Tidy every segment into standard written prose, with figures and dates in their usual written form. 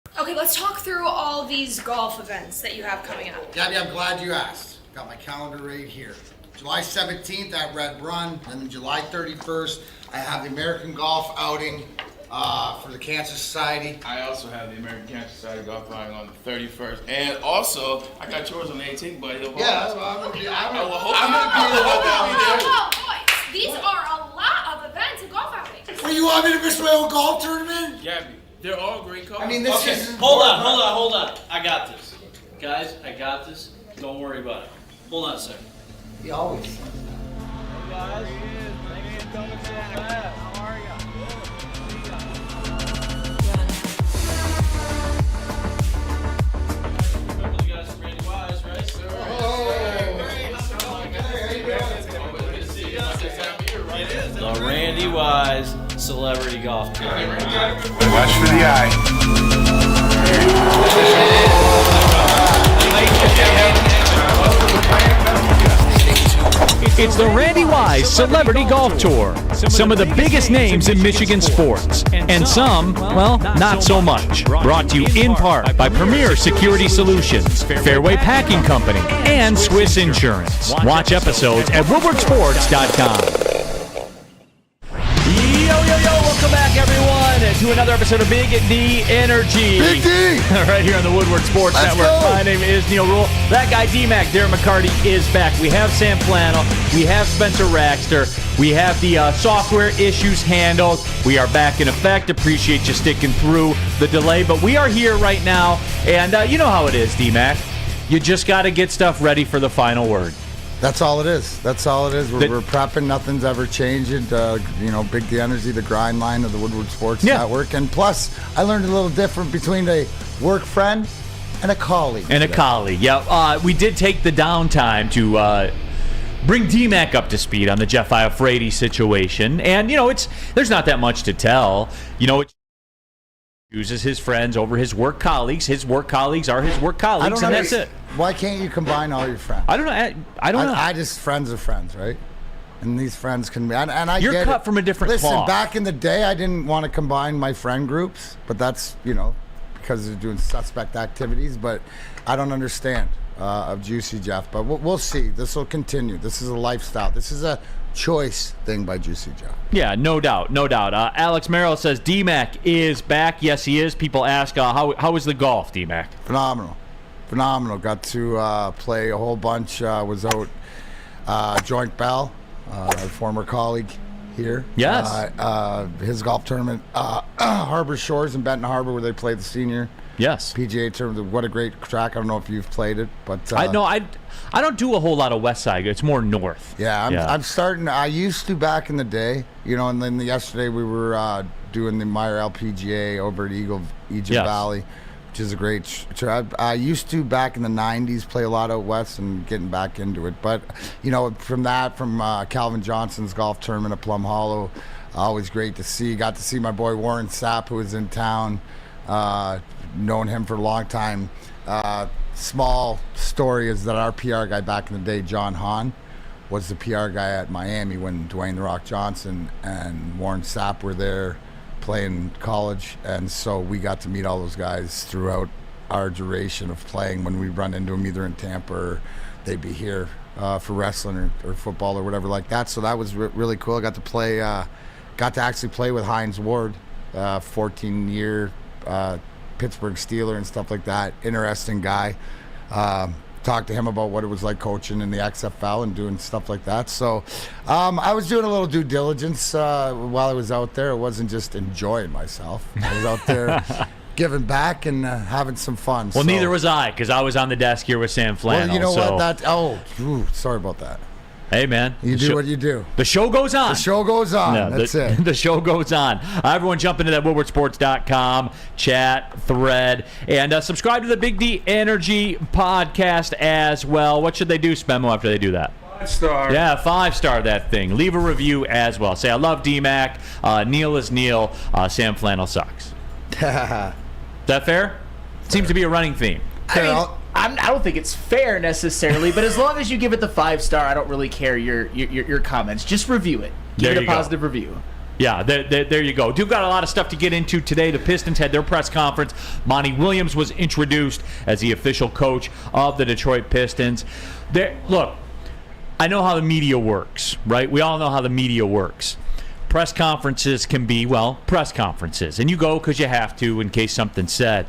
Okay, let's talk through all these golf events that you have coming up. Gabby, I'm glad you asked. Got my calendar right here. July 17th at Red Run, and then July 31st, I have the American Golf Outing for the Cancer Society. I also have the American Cancer Society golf outing on the 31st, and also I got yours on the 18th, buddy. Yeah, I'm gonna be Boys, these are a lot of events and golf outings. Well, you want me to miss my own golf tournament? Gabby, they're all great calls. I mean, this is... Hold on. I got this. Guys, I got this. Don't worry about it. Hold on a second. He always... Hey guys, thanks for coming so fast. How are ya? Remember the guys from Randy Wise, right? The Randy Wise Celebrity Golf Tour. Watch for the eye. It's the Randy Wise Celebrity Golf Tour. Some of the biggest names in Michigan sports, and some, well, not so much. Brought to you in part by Premier Security Solutions, Fairway Packing Company, and Swiss Insurance. Watch episodes at woodwardsports.com. Welcome back, everyone, to another episode of Big D Energy. Big D! Right here on the Woodward Sports Let's Network. go. My name is Neal Ruhl. That guy, D-Mac, Darren McCarty, is back. We have Sam Flannel. We have Spencer Raxter. We have the software issues handled. We are back in effect. Appreciate you sticking through the delay. But we are here right now, and you know how it is, D-Mac. You just got to get stuff ready for the final word. That's all it is. We're prepping. Nothing's ever changing. Big D Energy, the grind line of the Woodward Sports Network. And plus, I learned a little different between a work friend and a colleague. We did take the downtime to bring D-Mac up to speed on the Jeff Iafrate situation. And, there's not that much to tell. It uses his friends over his work colleagues. His work colleagues are his work colleagues, and that's it. Why can't you combine all your friends? I don't know. I don't know. I just friends are friends, right? And these friends can be. And I You're get cut it. from a different Listen, cloth. back in the day, I didn't want to combine my friend groups, but that's because they're doing suspect activities. But I don't understand of Juicy Jeff. But we'll see. This will continue. This is a lifestyle. This is a choice thing by Juicy Jeff. Yeah, no doubt. Alex Merrill says D-Mac is back. Yes, he is. People ask, how is the golf, D-Mac? Phenomenal. Got to play a whole bunch. Was out Joint Bell, our former colleague here. Yes. His golf tournament, Harbor Shores in Benton Harbor, where they play the senior Yes. PGA tournament. What a great track. I don't know if you've played it, but I don't do a whole lot of West Side. It's more north. I'm starting. I used to back in the day, and then yesterday we were doing the Meyer LPGA over at Egypt Valley, which is a great track. I used to back in the 90s play a lot out west and getting back into it. But, from Calvin Johnson's golf tournament at Plum Hollow, always great to see. Got to see my boy Warren Sapp, who was in town. Known him for a long time. Small story is that our PR guy back in the day, John Hahn, was the PR guy at Miami when Dwayne "The Rock" Johnson and Warren Sapp were there playing college, and so we got to meet all those guys throughout our duration of playing. When we run into them either in Tampa or they'd be here for wrestling or football or whatever like that. So that was really cool. I got to actually play with Hines Ward, 14-year Pittsburgh Steeler and stuff like that. Interesting guy. Talked to him about what it was like coaching in the XFL and doing stuff like that. So I was doing a little due diligence while I was out there. It wasn't just enjoying myself. I was out there giving back and having some fun. Well, neither was I, because I was on the desk here with Sam Flannel. Well, you know what? Sorry about that. Hey, man. You do what you do. The show goes on. The show goes on. Yeah, That's it. The show goes on. Everyone jump into that woodwardsports.com chat thread and subscribe to the Big D Energy podcast as well. What should they do, Spemo, after they do that? 5-star. Yeah, 5-star that thing. Leave a review as well. Say, I love D-Mac. Neal is Neal. Sam Flannel sucks. Is that fair? Seems to be a running theme. I don't think it's fair necessarily, but as long as you give it the 5-star, I don't really care your comments. Just review it. Give it a positive review. Yeah, there you go. We've got a lot of stuff to get into today. The Pistons had their press conference. Monty Williams was introduced as the official coach of the Detroit Pistons. Look, I know how the media works, right? We all know how the media works. Press conferences can be, well, press conferences. And you go because you have to in case something's said.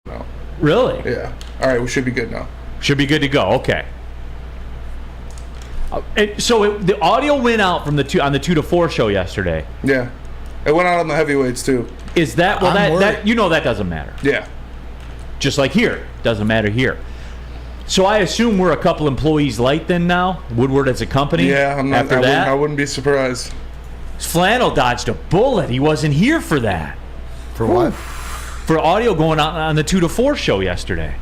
No. Really? Yeah. All right, we should be good now. Should be good to go. Okay. The audio went out from on the 2 to 4 show yesterday. Yeah. It went out on the heavyweights too. Is that that you know that doesn't matter? Yeah. Just like here, doesn't matter here. So I assume we're a couple employees light then now. Woodward as a company. Yeah, I wouldn't be surprised. Flannel dodged a bullet. He wasn't here for that. For what? For audio going on the 2 to 4 show yesterday.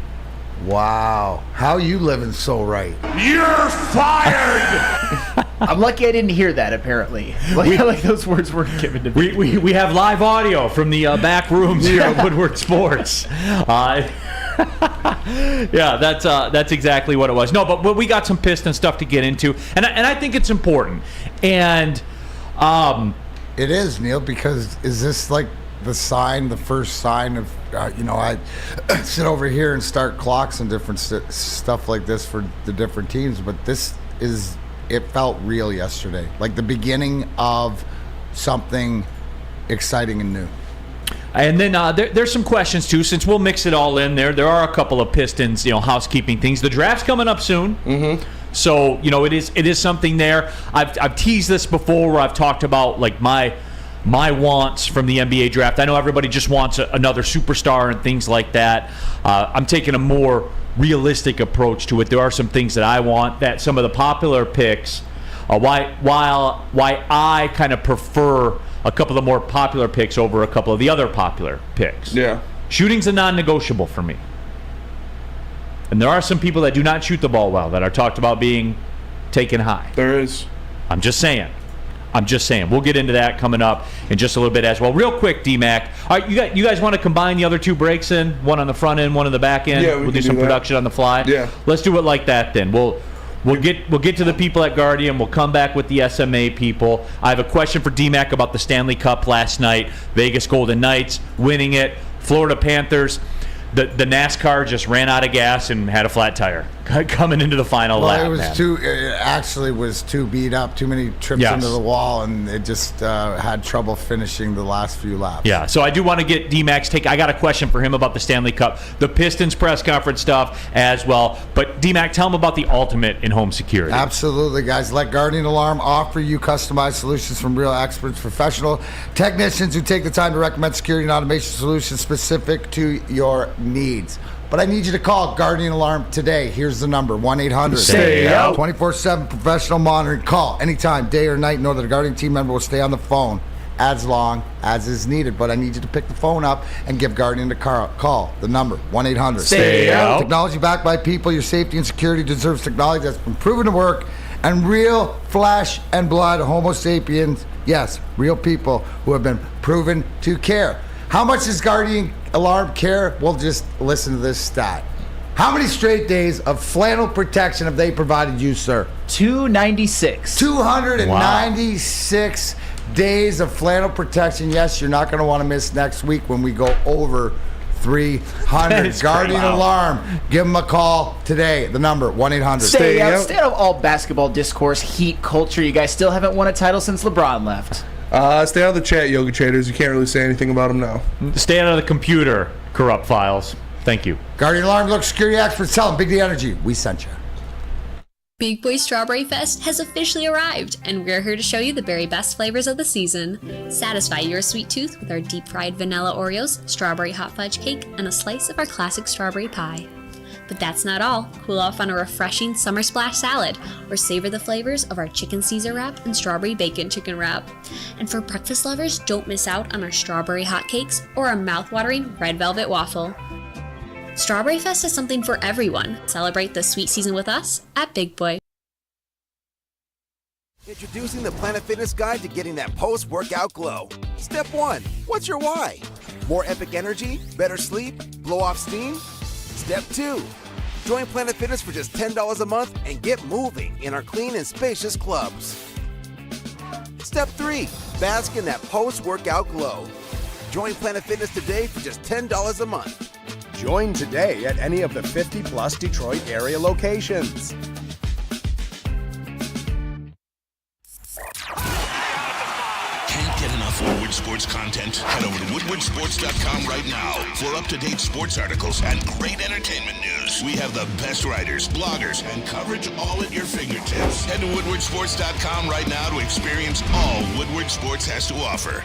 Wow. How are you living so right? You're fired! I'm lucky I didn't hear that, apparently. Like those words weren't given to me. We have live audio from the back rooms here at Woodward Sports. Yeah, that's exactly what it was. No, but we got some Piston stuff to get into, and I think it's important. And it is, Neal, because is this like the first sign of I sit over here and start clocks and different stuff like this for the different teams, but it felt real yesterday, like the beginning of something exciting and new. And then there's some questions too, since we'll mix it all in there. There are a couple of Pistons, housekeeping things. The draft's coming up soon. Mm-hmm. So, it is something there. I've teased this before where I've talked about like my wants from the NBA draft. I know everybody just wants another superstar and things like that. I'm taking a more realistic approach to it. There are some things that I want that some of the popular picks, why I kind of prefer a couple of the more popular picks over a couple of the other popular picks. Yeah. Shooting's a non-negotiable for me. And there are some people that do not shoot the ball well that are talked about being taken high. There is. I'm just saying. We'll get into that coming up in just a little bit as well. Real quick, D-Mac. All right, you guys want to combine the other two breaks in? One on the front end, one on the back end? Yeah, we'll do some production on the fly? Yeah. Let's do it like that then. We'll get to the people at Guardian. We'll come back with the SMA people. I have a question for D-Mac about the Stanley Cup last night. Vegas Golden Knights winning it. Florida Panthers. The NASCAR just ran out of gas and had a flat tire. coming into the final lap. It was man. it actually was too beat up, too many trips Yes. into the wall, and it just had trouble finishing the last few laps. Yeah, so I do want to get D-Mac's take. I got a question for him about the Stanley Cup, the Pistons press conference stuff as well. But D-Mac, tell him about the ultimate in home security. Absolutely, guys. Let Guardian Alarm offer you customized solutions from real experts, professional technicians who take the time to recommend security and automation solutions specific to your needs. But I need you to call Guardian Alarm today. Here's the number, 1-800-STAY-OUT. 24/7 professional monitoring. Call anytime, day or night. Know that a Guardian team member will stay on the phone as long as is needed. But I need you to pick the phone up and give Guardian a call. The number, 1-800-STAY-OUT. Technology backed by people. Your safety and security deserves technology that's been proven to work. And real flesh and blood Homo sapiens, yes, real people who have been proven to care. How much does Guardian Alarm care? Well, just listen to this stat. How many straight days of flannel protection have they provided you, sir? 296. 296 days of flannel protection. Yes, you're not going to want to miss next week when we go over 300. Guardian Alarm. Give them a call today. The number, 1-800-STAY-OUT. Stay out of all basketball discourse, heat culture. You guys still haven't won a title since LeBron left. Stay out of the chat, Yoga Traders. You can't really say anything about them now. Stay out of the computer, corrupt files. Thank you. Guardian Alarm, look, security experts, tell them Big D Energy, we sent you. Big Boy Strawberry Fest has officially arrived, and we're here to show you the very best flavors of the season. Satisfy your sweet tooth with our deep-fried vanilla Oreos, strawberry hot fudge cake, and a slice of our classic strawberry pie. But that's not all. Cool off on a refreshing summer splash salad, or savor the flavors of our chicken Caesar wrap and strawberry bacon chicken wrap. And for breakfast lovers, don't miss out on our strawberry hotcakes or our mouth-watering red velvet waffle. Strawberry Fest is something for everyone. Celebrate the sweet season with us at Big Boy. Introducing the Planet Fitness Guide to getting that post-workout glow. Step 1. What's your why? More epic energy? Better sleep? Blow off steam? Step 2. Join Planet Fitness for just $10 a month and get moving in our clean and spacious clubs. Step 3. Bask in that post-workout glow. Join Planet Fitness today for just $10 a month. Join today at any of the 50-plus Detroit area locations. Can't get enough Woodward Sports content? Head over to woodwardsports.com right now for up-to-date sports articles and great entertainment news. We have the best writers, bloggers, and coverage all at your fingertips. Head to woodwardsports.com right now to experience all Woodward Sports has to offer.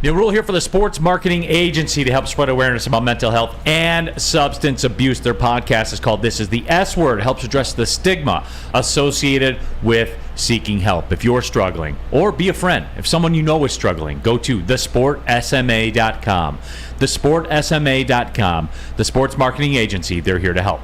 Neal Ruhl here for the Sports Marketing Agency to help spread awareness about mental health and substance abuse. Their podcast is called This is the S Word. It helps address the stigma associated with seeking help. If you're struggling, or be a friend, if someone you know is struggling, go to thesportsma.com. Thesportsma.com. The Sports Marketing Agency, they're here to help.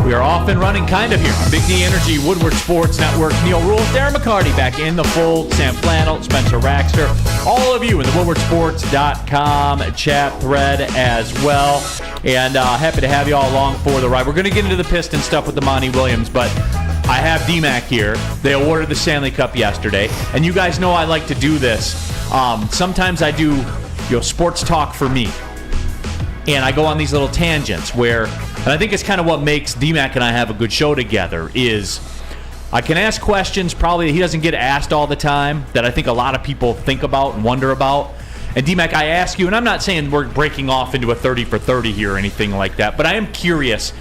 We are off and running kind of here on Big D Energy, Woodward Sports Network. Neal Ruhl, Darren McCarty back in the fold, Sam Flannel, Spencer Raxter, all of you in the woodwardsports.com chat thread as well. And happy to have you all along for the ride. We're going to get into the Piston stuff with the Monty Williams, but I have D-Mac here. They awarded the Stanley Cup yesterday, and you guys know I like to do this. Sometimes I do sports talk for me. And I go on these little tangents where, and I think it's kind of what makes D-Mac and I have a good show together, is I can ask questions probably that he doesn't get asked all the time, that I think a lot of people think about and wonder about. And D-Mac, I ask you, and I'm not saying we're breaking off into a 30 for 30 here or anything like that, but I am curious.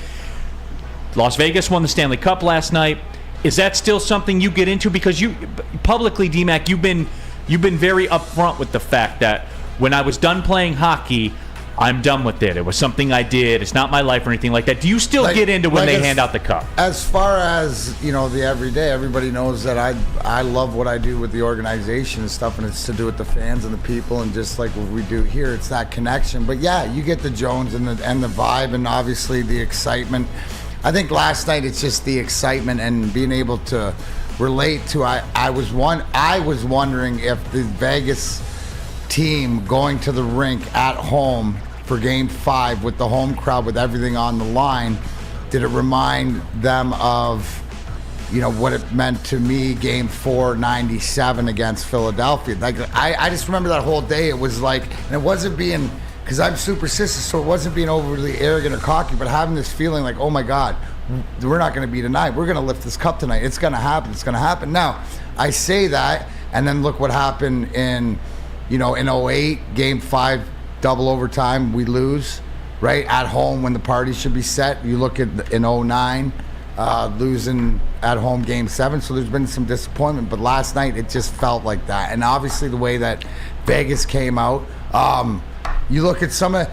Las Vegas won the Stanley Cup last night. Is that still something you get into? Because you, publicly, D-Mac, you've been very upfront with the fact that when I was done playing hockey, I'm done with it. It was something I did. It's not my life or anything like that. Do you still get into when they hand out the cup? As far as, the everyday, everybody knows that I love what I do with the organization and stuff, and it's to do with the fans and the people, and just like what we do here, it's that connection. But yeah, you get the Jones and the vibe, and obviously the excitement. I think last night it's just the excitement and being able to relate to. I was wondering if the Vegas team going to the rink at home for Game 5 with the home crowd, with everything on the line, did it remind them of, what it meant to me, Game 4, 97 against Philadelphia? Like, I just remember that whole day. It was like, and it wasn't being because I'm superstitious, so it wasn't being overly arrogant or cocky, but having this feeling like, oh my God, we're not going to be tonight. We're going to lift this cup tonight. It's going to happen. It's going to happen. Now, I say that, and then look what happened in 08, Game 5, double overtime, we lose, right? At home when the party should be set. You look at in 09, losing at home Game 7, so there's been some disappointment. But last night, it just felt like that. And obviously the way that Vegas came out, you look at some of,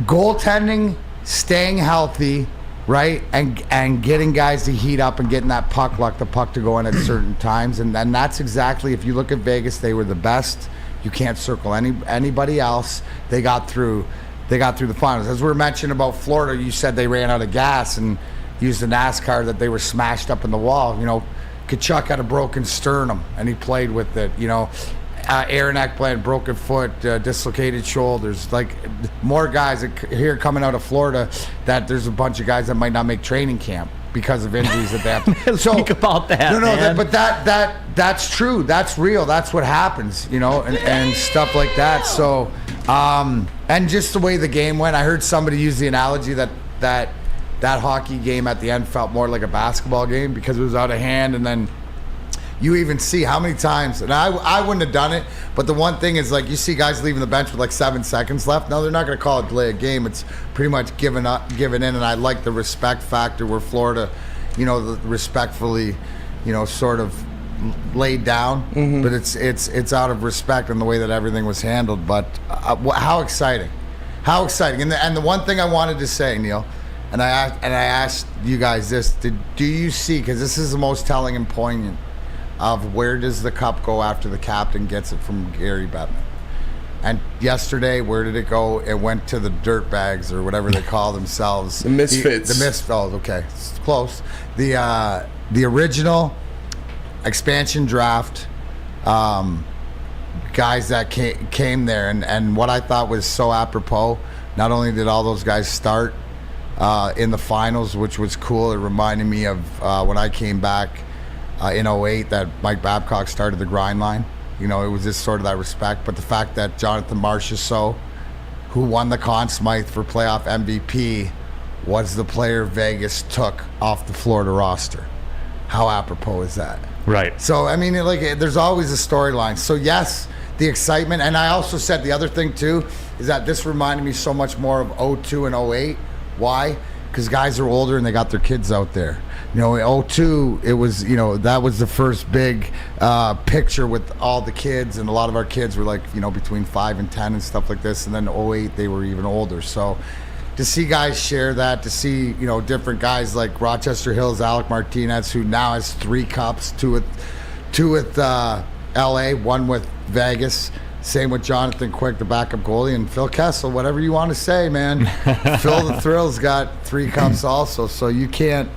goaltending, staying healthy, right, and getting guys to heat up and getting that puck luck, the puck to go in at certain times, and then that's exactly, if you look at Vegas, they were the best. You can't circle anybody else. They got through the finals. As we were mentioning about Florida, you said they ran out of gas and used a NASCAR that they were smashed up in the wall. Kachuk had a broken sternum and he played with it. Aaron Ekblad, broken foot, dislocated shoulders. Like, more guys here coming out of Florida, that there's a bunch of guys that might not make training camp because of injuries that they have. So, think about that. Man. But that's true. That's real. That's what happens, and stuff like that. So, and just the way the game went, I heard somebody use the analogy that hockey game at the end felt more like a basketball game because it was out of hand, and then you even see how many times, and I wouldn't have done it, but the one thing is, like, you see guys leaving the bench with like 7 seconds left. No, they're not going to call it delay a game. It's pretty much given in, and I like the respect factor where Florida, respectfully, sort of laid down, but it's out of respect in the way that everything was handled. But how exciting. And the one thing I wanted to say, Neal, and I asked you guys this, do you see, because this is the most telling and poignant, of where does the cup go after the captain gets it from Gary Bettman? And yesterday, where did it go? It went to the dirtbags, or whatever they call themselves. The Misfits. Okay, it's close. The original expansion draft guys that came there, and what I thought was so apropos, not only did all those guys start in the finals, which was cool, it reminded me of when I came back in 08, that Mike Babcock started the grind line. It was just sort of that respect. But the fact that Jonathan Marchessault, who won the Conn Smythe for playoff MVP, was the player Vegas took off the Florida roster. How apropos is that? Right. So, I mean, there's always a storyline. So, yes, the excitement. And I also said the other thing, too, is that this reminded me so much more of 02 and 08. Why? Because guys are older and they got their kids out there. In 02, it was, that was the first big picture with all the kids, and a lot of our kids were like, between 5 and 10 and stuff like this. And then 08, they were even older. So to see guys share that, to see, different guys like Rochester Hills, Alec Martinez, who now has 3 cups, two with LA, one with Vegas. Same with Jonathan Quick, the backup goalie, and Phil Kessel, whatever you want to say, man. Phil the Thrill's got 3 cups also, so you can't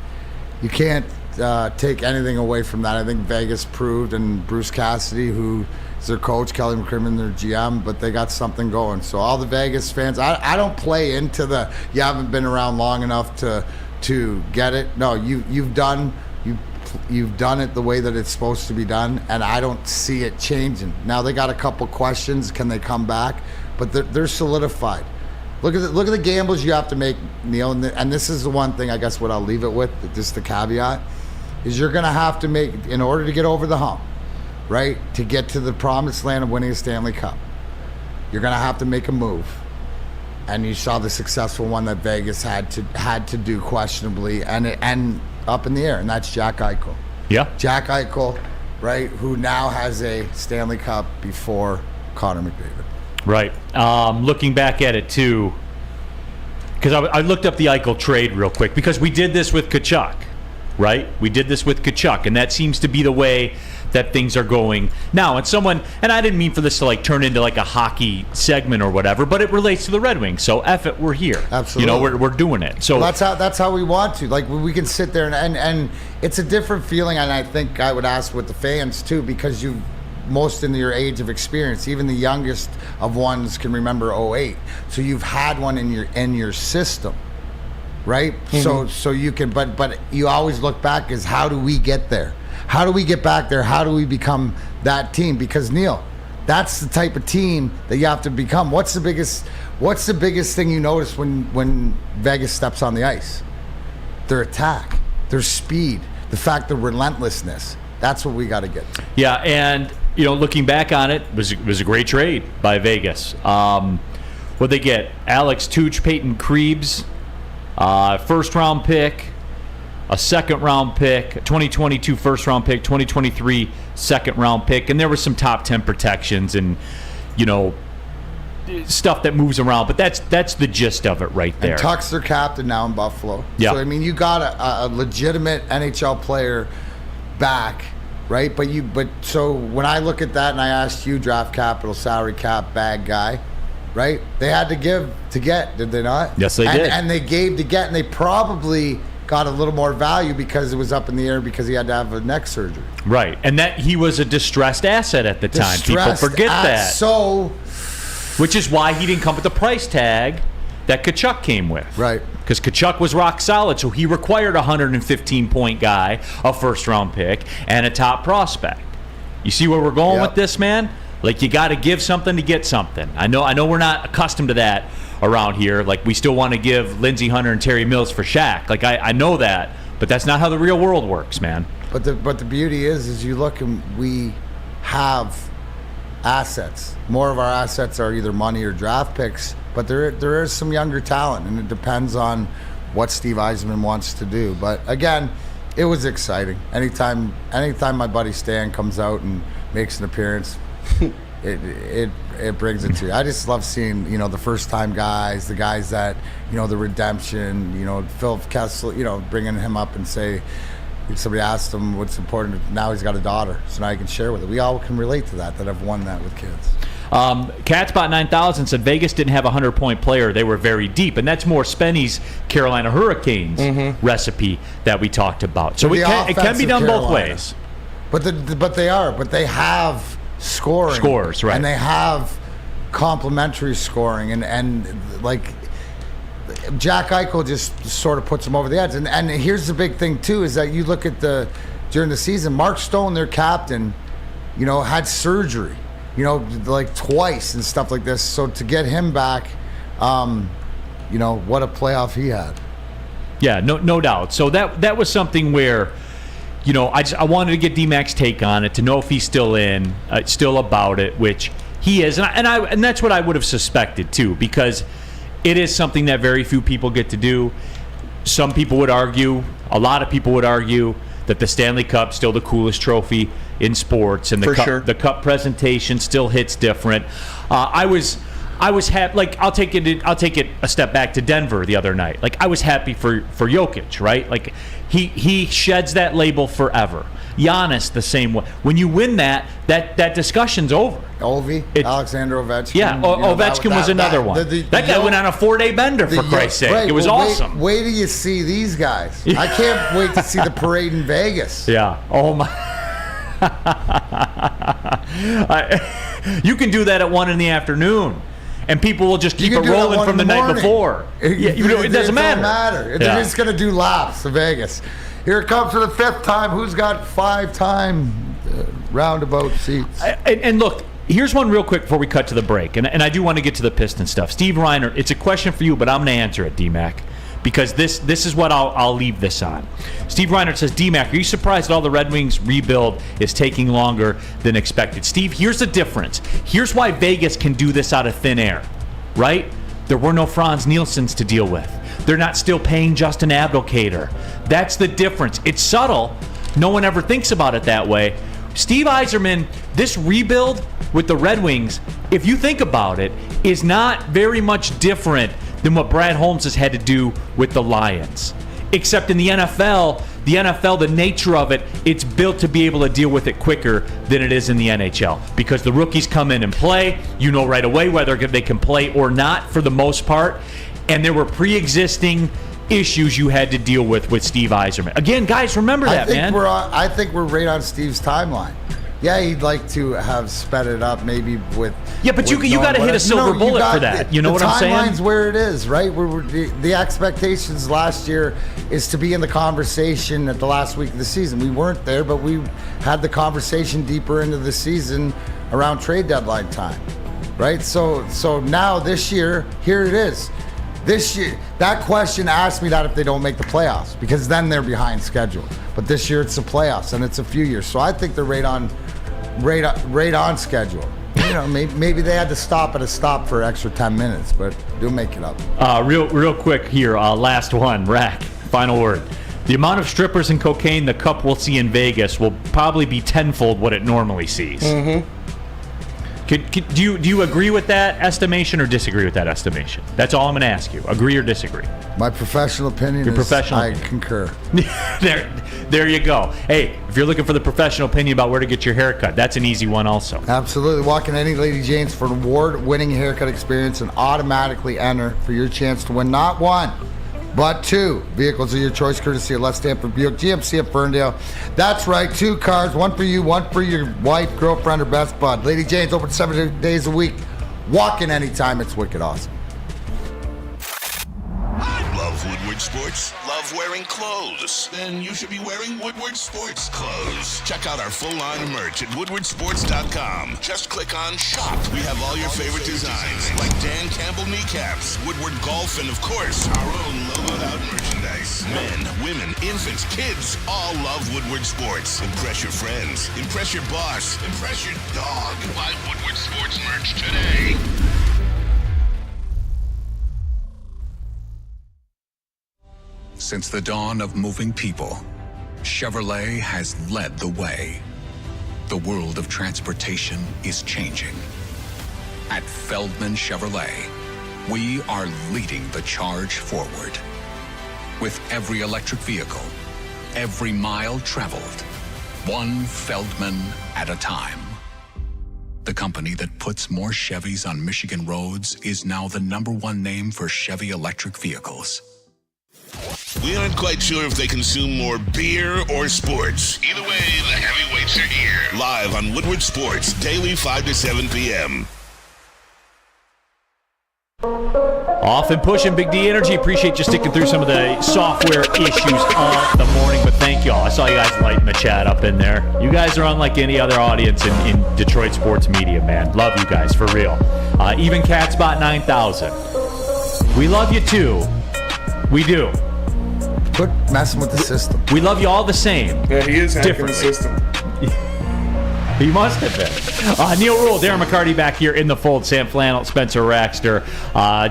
take anything away from that. I think Vegas proved, and Bruce Cassidy, who is their coach, Kelly McCrimmon, their GM, but they got something going. So all the Vegas fans, I don't play into the, you haven't been around long enough to get it. No, you've done it the way that it's supposed to be done, and I don't see it changing. Now they got a couple questions, can they come back? But they're solidified. Look at the gambles you have to make, Neal, and this is the one thing, I guess, what I'll leave it with, just the caveat, is you're going to have to make, in order to get over the hump, right, to get to the promised land of winning a Stanley Cup, you're going to have to make a move. And you saw the successful one that Vegas had to do questionably, and up in the air, and that's Jack Eichel. Yeah. Jack Eichel, right, who now has a Stanley Cup before Connor McDavid. Right. Looking back at it, too, because I looked up the Eichel trade real quick, because we did this with Kachuk, right? We did this with Kachuk, and that seems to be the way that things are going now. And I didn't mean for this to turn into a hockey segment or whatever, but it relates to the Red Wings. So F it, we're here. Absolutely. We're doing it. So well, that's how we want to. We can sit there and it's a different feeling, and I think I would ask with the fans too, because you most in your age of experience, even the youngest of ones can remember 08. So you've had one in your system. Right? Mm-hmm. So you can, but you always look back as, how do we get there? How do we get back there? How do we become that team? Because, Neal, That's the type of team that you have to become. What's the biggest thing you notice when Vegas steps on the ice? Their attack, their speed, the fact, the relentlessness. That's what we got to get. Yeah, and looking back on it, was a great trade by Vegas. What'd they get? Alex Tuch, Peyton Krebs, first-round pick, a second-round pick, 2022 first-round pick, 2023 second-round pick, and there was some top 10 protections and stuff that moves around. But that's the gist of it right there. And Tuck's their captain now in Buffalo. Yeah. So you got a legitimate NHL player back, right? But so when I look at that and I asked you, draft capital, salary cap, bag guy, right? They had to give to get, did they not? Yes, they did. And they gave to get, and they probably got a little more value because it was up in the air because he had to have a neck surgery. Right, and that he was a distressed asset at the time. People forget that. So, which is why he didn't come with the price tag that Tkachuk came with. Right. Because Tkachuk was rock solid, so he required a 115-point guy, a first-round pick, and a top prospect. You see where we're going with this, man? Like, you got to give something to get something. I know we're not accustomed to that around here. Like, we still want to give Lindsey Hunter and Terry Mills for Shaq. Like, I know that, but that's not how the real world works, man. But the beauty is you look and we have assets. More of our assets are either money or draft picks, but there is some younger talent, and it depends on what Steve Yzerman wants to do. But again, it was exciting. Anytime my buddy Stan comes out and makes an appearance, it brings it to you. I just love seeing the first time guys, the guys that the redemption. Phil Kessel, bringing him up and say. Somebody asked him what's important. Now he's got a daughter, so now he can share with it. We all can relate to that have won that with kids. Catspot 9000 said Vegas didn't have a 100-point player. They were very deep, and that's more Spenny's Carolina Hurricanes recipe that we talked about. So it can be done both ways. But they have scores, right? And they have complementary scoring, and like. Jack Eichel just sort of puts them over the edge. And here's the big thing, too, is that you look at during the season, Mark Stone, their captain, had surgery, like twice and stuff like this. So to get him back, what a playoff he had. Yeah, no doubt. So that was something where, I wanted to get D-Mac's take on it, to know if he's still still about it, which he is. And that's what I would have suspected, too, because it is something that very few people get to do. Some people would argue, a lot of people would argue, that the Stanley Cup's still the coolest trophy in sports, and the cup presentation still hits different. I was happy. Like, I'll take it a step back to Denver the other night. Like, I was happy for Jokic, right? Like, he sheds that label forever. Giannis the same way. When you win that discussion's over. Alexander Ovechkin. Yeah, Ovechkin was another one. That guy went on a 4-day bender, for Christ's sake. Right, it was awesome. Wait till you see these guys. I can't wait to see the parade in Vegas. Yeah. Oh, my. You can do that at 1 in the afternoon, and people will just keep it rolling from the night before. It doesn't matter. They're just going to do laps to Vegas. Here it comes for the 5th time. Who's got 5-time roundabout seats? And look, here's one real quick before we cut to the break. And I do want to get to the Piston stuff. Steve Reiner, it's a question for you, but I'm going to answer it, D-Mac, because this is what I'll leave this on. Steve Reiner says, D-Mac, are you surprised that all the Red Wings rebuild is taking longer than expected? Steve, here's the difference. Here's why Vegas can do this out of thin air, right? There were no Franz Nielsen's to deal with. They're not still paying Justin Abdelkader. That's the difference. It's subtle. No one ever thinks about it that way. Steve Yzerman, this rebuild with the Red Wings, if you think about it, is not very much different than what Brad Holmes has had to do with the Lions. Except in the NFL, the nature of it, it's built to be able to deal with it quicker than it is in the NHL. Because the rookies come in and play, you know right away whether they can play or not for the most part. And there were pre-existing issues you had to deal with Steve Yzerman. Again, guys, remember that, man. I think we're right on Steve's timeline. Yeah, he'd like to have sped it up maybe with... Yeah, but you got to hit a silver bullet for that. You know what I'm saying? The timeline's where it is, right? The expectations last year is to be in the conversation at the last week of the season. We weren't there, but we had the conversation deeper into the season around trade deadline time, right? So now this year, here it is. This year, that question asked me that if they don't make the playoffs, because then they're behind schedule. But this year it's the playoffs, and it's a few years. So I think they're right on schedule. You know, maybe they had to stop at a stop for an extra 10 minutes, but they'll make it up. Real quick here, last one, Rack, final word. The amount of strippers and cocaine the Cup will see in Vegas will probably be tenfold what it normally sees. Mm-hmm. Do you agree with that estimation or disagree with that estimation? That's all I'm going to ask you. Agree or disagree? My professional opinion I concur. There you go. Hey, if you're looking for the professional opinion about where to get your haircut, that's an easy one also. Absolutely. Walk in any Lady Jane's for an award-winning haircut experience and automatically enter for your chance to win not one, but 2 vehicles of your choice, courtesy of Les Stanford Buick GMC at Ferndale. That's right, 2 cars, one for you, one for your wife, girlfriend, or best bud. Lady Jane's open 7 days a week. Walk in anytime. It's wicked awesome. Love Woodward Sports? Love wearing clothes? Then you should be wearing Woodward Sports clothes. Check out our full line of merch at woodwardsports.com. Just click on shop. We have all your favorite designs, like Dan Campbell kneecaps, Woodward golf, and of course, our own logoed out merchandise. Men, women, infants, kids, all love Woodward Sports. Impress your friends. Impress your boss. Impress your dog. Buy Woodward Sports merch today. Since the dawn of moving people, Chevrolet has led the way. The world of transportation is changing. At Feldman Chevrolet, we are leading the charge forward. With every electric vehicle, every mile traveled, one Feldman at a time. The company that puts more Chevys on Michigan roads is now the #1 name for Chevy electric vehicles. We aren't quite sure if they consume more beer or sports. Either way, the heavyweights are here. Live on Woodward Sports, daily 5 to 7 p.m. Off and pushing, Big D Energy. Appreciate you sticking through some of the software issues of the morning, but thank y'all. I saw you guys lighting the chat up in there. You guys are unlike any other audience in Detroit sports media, man. Love you guys, for real. Even Catspot 9000. We love you too. We do. Quit messing with the system. We love you all the same. Yeah, he is hacking the system. He must have been. Neal, Ruhl, Darren McCarty back here in the fold. Sam Flannel, Spencer Raxter.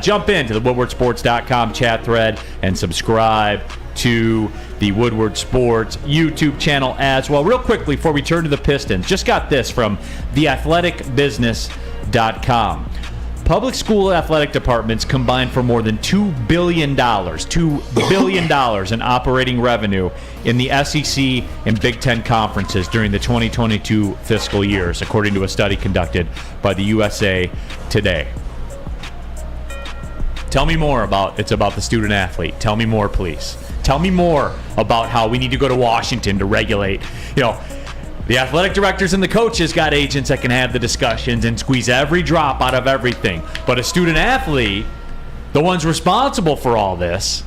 Jump into the woodwardsports.com chat thread and subscribe to the Woodward Sports YouTube channel as well. Real quickly, before we turn to the Pistons, just got this from theathleticbusiness.com. Public school athletic departments combined for more than $2 billion in operating revenue in the SEC and Big Ten conferences during the 2022 fiscal years, according to a study conducted by the USA Today. Tell me more about the student athlete. Tell me more, please. Tell me more about how we need to go to Washington to regulate, the athletic directors and the coaches got agents that can have the discussions and squeeze every drop out of everything. But a student athlete, the ones responsible for all this,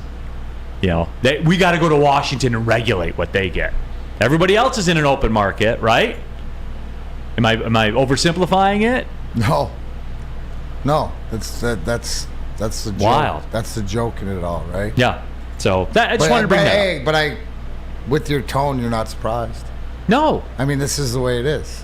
we got to go to Washington and regulate what they get. Everybody else is in an open market, right? Am I oversimplifying it? No. That's the joke. Wild. That's the joke in it all, right? Yeah. So I just wanted to bring that up. With your tone, you're not surprised. No. I mean, this is the way it is.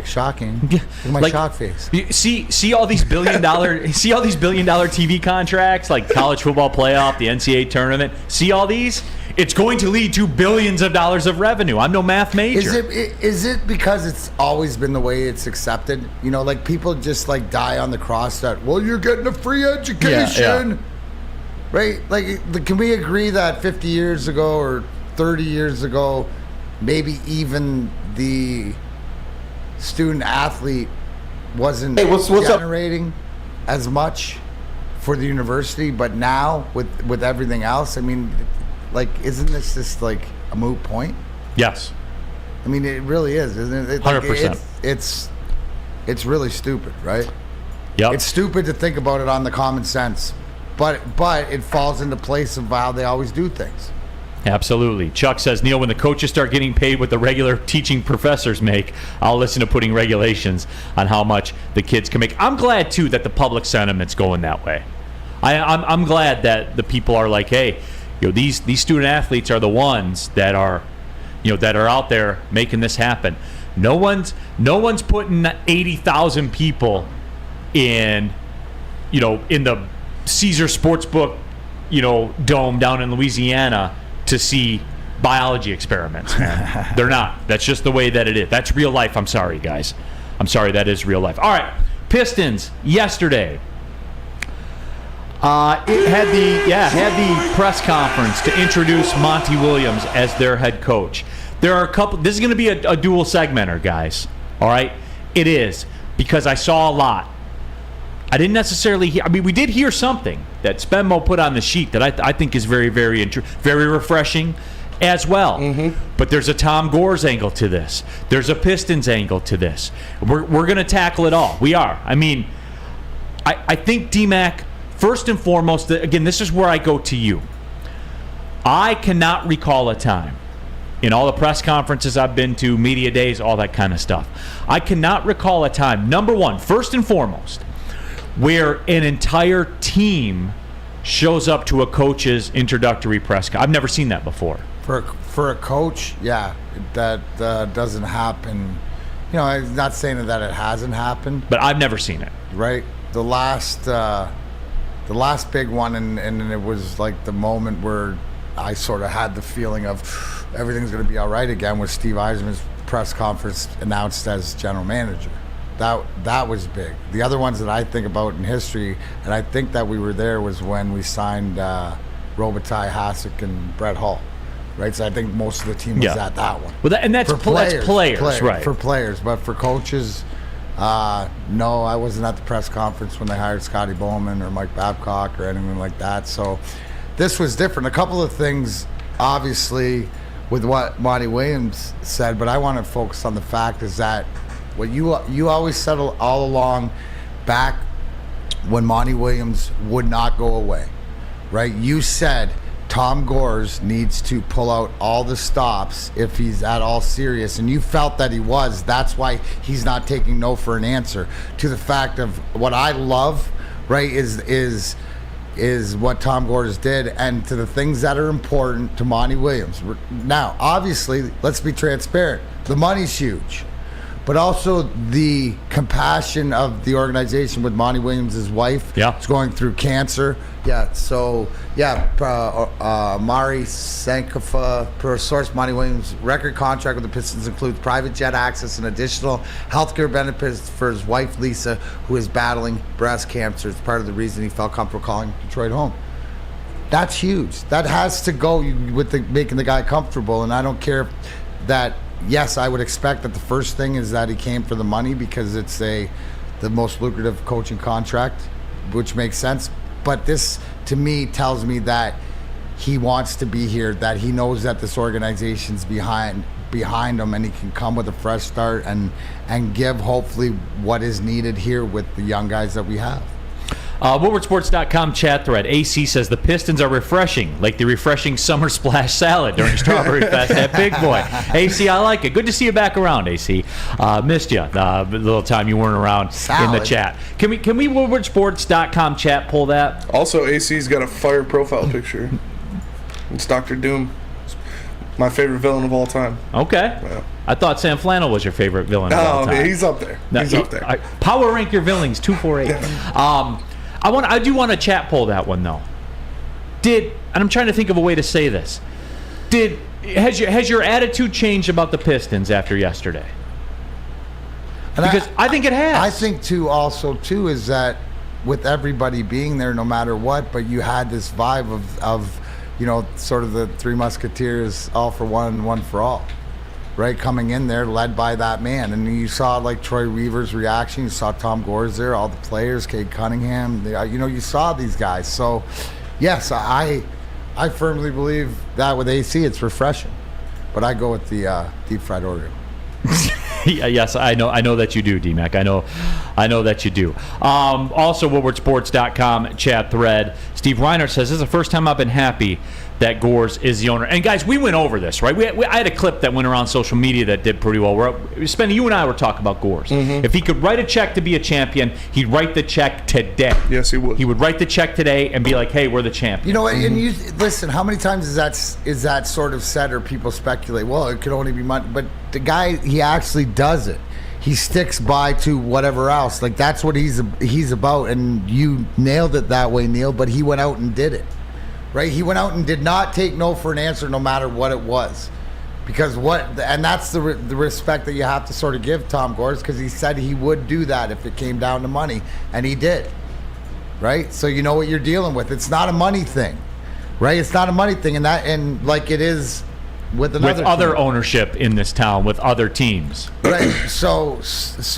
Shocking. Look at my shock face. See all these billion dollar TV contracts, like college football playoff, the NCAA tournament. See all these? It's going to lead to billions of dollars of revenue. I'm no math major. Is it because it's always been the way it's accepted? People just die on the cross that, well, you're getting a free education. Yeah. Right? Can we agree that 50 years ago or 30 years ago, maybe even the student athlete wasn't generating as much for the university, but now with everything else, I mean, isn't this just a moot point? Yes. I mean, it really is, isn't it? 100%. It's really stupid, right? Yep. It's stupid to think about it on the common sense, but it falls into place of how they always do things. Absolutely. Chuck says, Neal, when the coaches start getting paid what the regular teaching professors make, I'll listen to putting regulations on how much the kids can make. I'm glad, too, that the public sentiment's going that way. I'm glad that the people are like, hey, these student athletes are the ones that are, that are out there making this happen. No one's putting 80,000 people in the Caesar Sportsbook, dome down in Louisiana to see biology experiments, man. They're not. That's just the way that it is. That's real life. I'm sorry, guys. I'm sorry. That is real life. All right. Pistons yesterday. It had the press conference to introduce Monty Williams as their head coach. There are a couple. This is going to be a dual segmenter, guys. All right. It is, because I saw a lot. I didn't necessarily hear. I mean, we did hear something that Spenmo put on the sheet that I think is very, very very refreshing as well. Mm-hmm. But there's a Tom Gores angle to this. There's a Pistons angle to this. We're going to tackle it all. We are. I mean, I think, D-Mac, first and foremost, again, this is where I go to you. I cannot recall a time in all the press conferences I've been to, media days, all that kind of stuff. I cannot recall a time, number one, first and foremost, where an entire team shows up to a coach's introductory press conference. I've never seen that before. For a coach, yeah, that doesn't happen. I'm not saying that it hasn't happened, but I've never seen it. Right, the last big one, and it was like the moment where I sort of had the feeling of everything's going to be all right again, was Steve Eisman's press conference announced as general manager. That was big. The other ones that I think about in history, and I think that we were there, was when we signed Robitaille, Hasek, and Brett Hull. Right, so I think most of the team was at that one. Well, that's players, right? For players, but for coaches, no, I wasn't at the press conference when they hired Scotty Bowman or Mike Babcock or anything like that. So this was different. A couple of things, obviously, with what Monty Williams said, but I want to focus on the fact is that what you always said all along, back when Monty Williams would not go away, right? You said Tom Gores needs to pull out all the stops if he's at all serious, and you felt that he was. That's why he's not taking no for an answer. To the fact of what I love, right, is what Tom Gores did, and to the things that are important to Monty Williams. Now, obviously, let's be transparent. The money's huge. But also the compassion of the organization with Monty Williams' wife. Yeah. Is going through cancer. Yeah, so, Mari Sankofa, per source, Monty Williams' record contract with the Pistons includes private jet access and additional healthcare benefits for his wife, Lisa, who is battling breast cancer. It's part of the reason he felt comfortable calling Detroit home. That's huge. That has to go with making the guy comfortable, and I don't care that. Yes, I would expect that the first thing is that he came for the money because it's the most lucrative coaching contract, which makes sense. But this, to me, tells me that he wants to be here, that he knows that this organization's behind him, and he can come with a fresh start and give, hopefully, what is needed here with the young guys that we have. WoodwardSports.com chat thread. AC says the Pistons are refreshing, like the refreshing summer splash salad during Strawberry Fest at Big Boy. AC, I like it. Good to see you back around, AC. Missed you the little time you weren't around in the chat. Can we WoodwardSports.com chat pull that? Also, AC's got a fire profile picture. It's Dr. Doom. My favorite villain of all time. Okay. Yeah. I thought Sam Flannel was your favorite villain of all time. Oh, he's up there. He's up there. Power rank your villains, 248. Yeah. I do want to chat poll that one though. And I'm trying to think of a way to say this. Has your attitude changed about the Pistons after yesterday? Because I think it has. I think too is that with everybody being there no matter what, but you had this vibe of sort of the Three Musketeers, all for one, one for all. Right, coming in there, led by that man, and you saw like Troy Weaver's reaction. You saw Tom Gores there, all the players, Cade Cunningham. You saw these guys. So, yes, I firmly believe that with AC, it's refreshing. But I go with the deep fried Oreo. Yes, I know that you do, D-Mac. I know that you do. Also, WoodwardSports.com chat thread. Steve Reiner says, this is the first time I've been happy that Gores is the owner. And guys, we went over this, right? I had a clip that went around social media that did pretty well. Spenny, you and I were talking about Gores. If he could write a check to be a champion, he'd write the check today. Yes, he would. He would write the check today and be like, "Hey, we're the champion." You know, and you listen. How many times is that sort of said, or people speculate? Well, it could only be money, but the guy, he actually does it. He sticks by to whatever else. Like, that's what he's about. And you nailed it that way, Neal. But he went out and did it. Right, he went out and did not take no for an answer, no matter what it was, and that's the respect that you have to sort of give Tom Gores, because he said he would do that if it came down to money, and he did. Right, so you know what you're dealing with. It's not a money thing, right? It's not a money thing, and like it is with other ownership in this town, with other teams. Right, so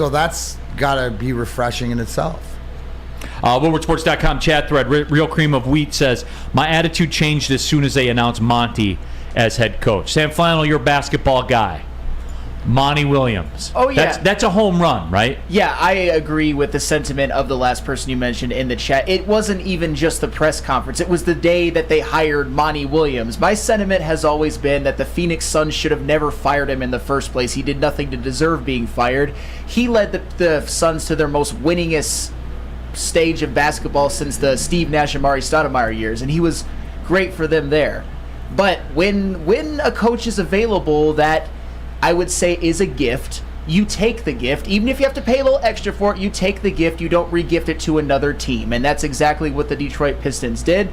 that's gotta be refreshing in itself. WoodwardSports.com chat thread. Real Cream of Wheat says, my attitude changed as soon as they announced Monty as head coach. Sam Flannel, you're a basketball guy. Monty Williams. Oh, yeah. That's a home run, right? Yeah, I agree with the sentiment of the last person you mentioned in the chat. It wasn't even just the press conference. It was the day that they hired Monty Williams. My sentiment has always been that the Phoenix Suns should have never fired him in the first place. He did nothing to deserve being fired. He led the Suns to their most winningest stage of basketball since the Steve Nash and Mari Stoudemire years, and he was great for them there. But when a coach is available that I would say is a gift, you take the gift. Even if you have to pay a little extra for it, you take the gift. You don't re-gift it to another team, and that's exactly what the Detroit Pistons did.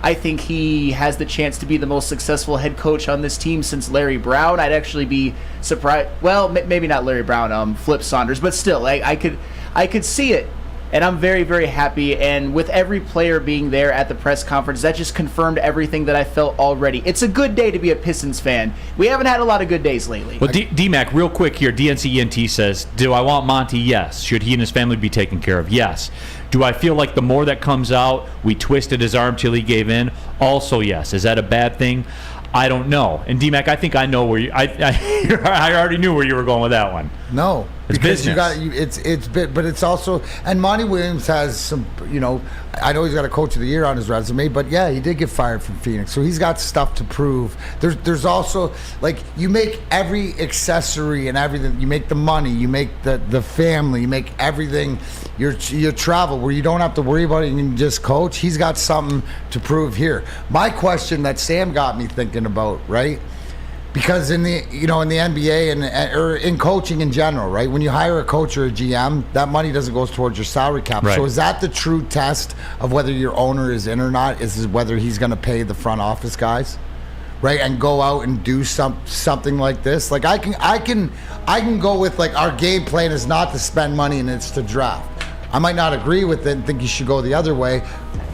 I think he has the chance to be the most successful head coach on this team since Larry Brown. I'd actually be surprised. Well, maybe not Larry Brown, Flip Saunders, but still, I could see it. And I'm very, very happy. And with every player being there at the press conference, that just confirmed everything that I felt already. It's a good day to be a Pistons fan. We haven't had a lot of good days lately. Well, D-Mac, real quick here, DNCENT says, do I want Monty? Yes. Should he and his family be taken care of? Yes. Do I feel like the more that comes out, we twisted his arm till he gave in? Also, yes. Is that a bad thing? I don't know. And D-Mac, I think I know where I already knew where you were going with that one. No, it's because business. But it's also, and Monty Williams has some, I know he's got a Coach of the Year on his resume, but yeah, he did get fired from Phoenix, so he's got stuff to prove. There's also, like, you make every accessory and everything. You make the money, you make the family, you make everything. Your travel where you don't have to worry about it. You can just coach. He's got something to prove here. My question that Sam got me thinking about, right? Because in the NBA or in coaching in general, right? When you hire a coach or a GM, that money doesn't go towards your salary cap. Right. So is that the true test of whether your owner is in or not? Is whether he's going to pay the front office guys, right? And go out and do something like this. Like I can go with, like, our game plan is not to spend money and it's to draft. I might not agree with it and think you should go the other way,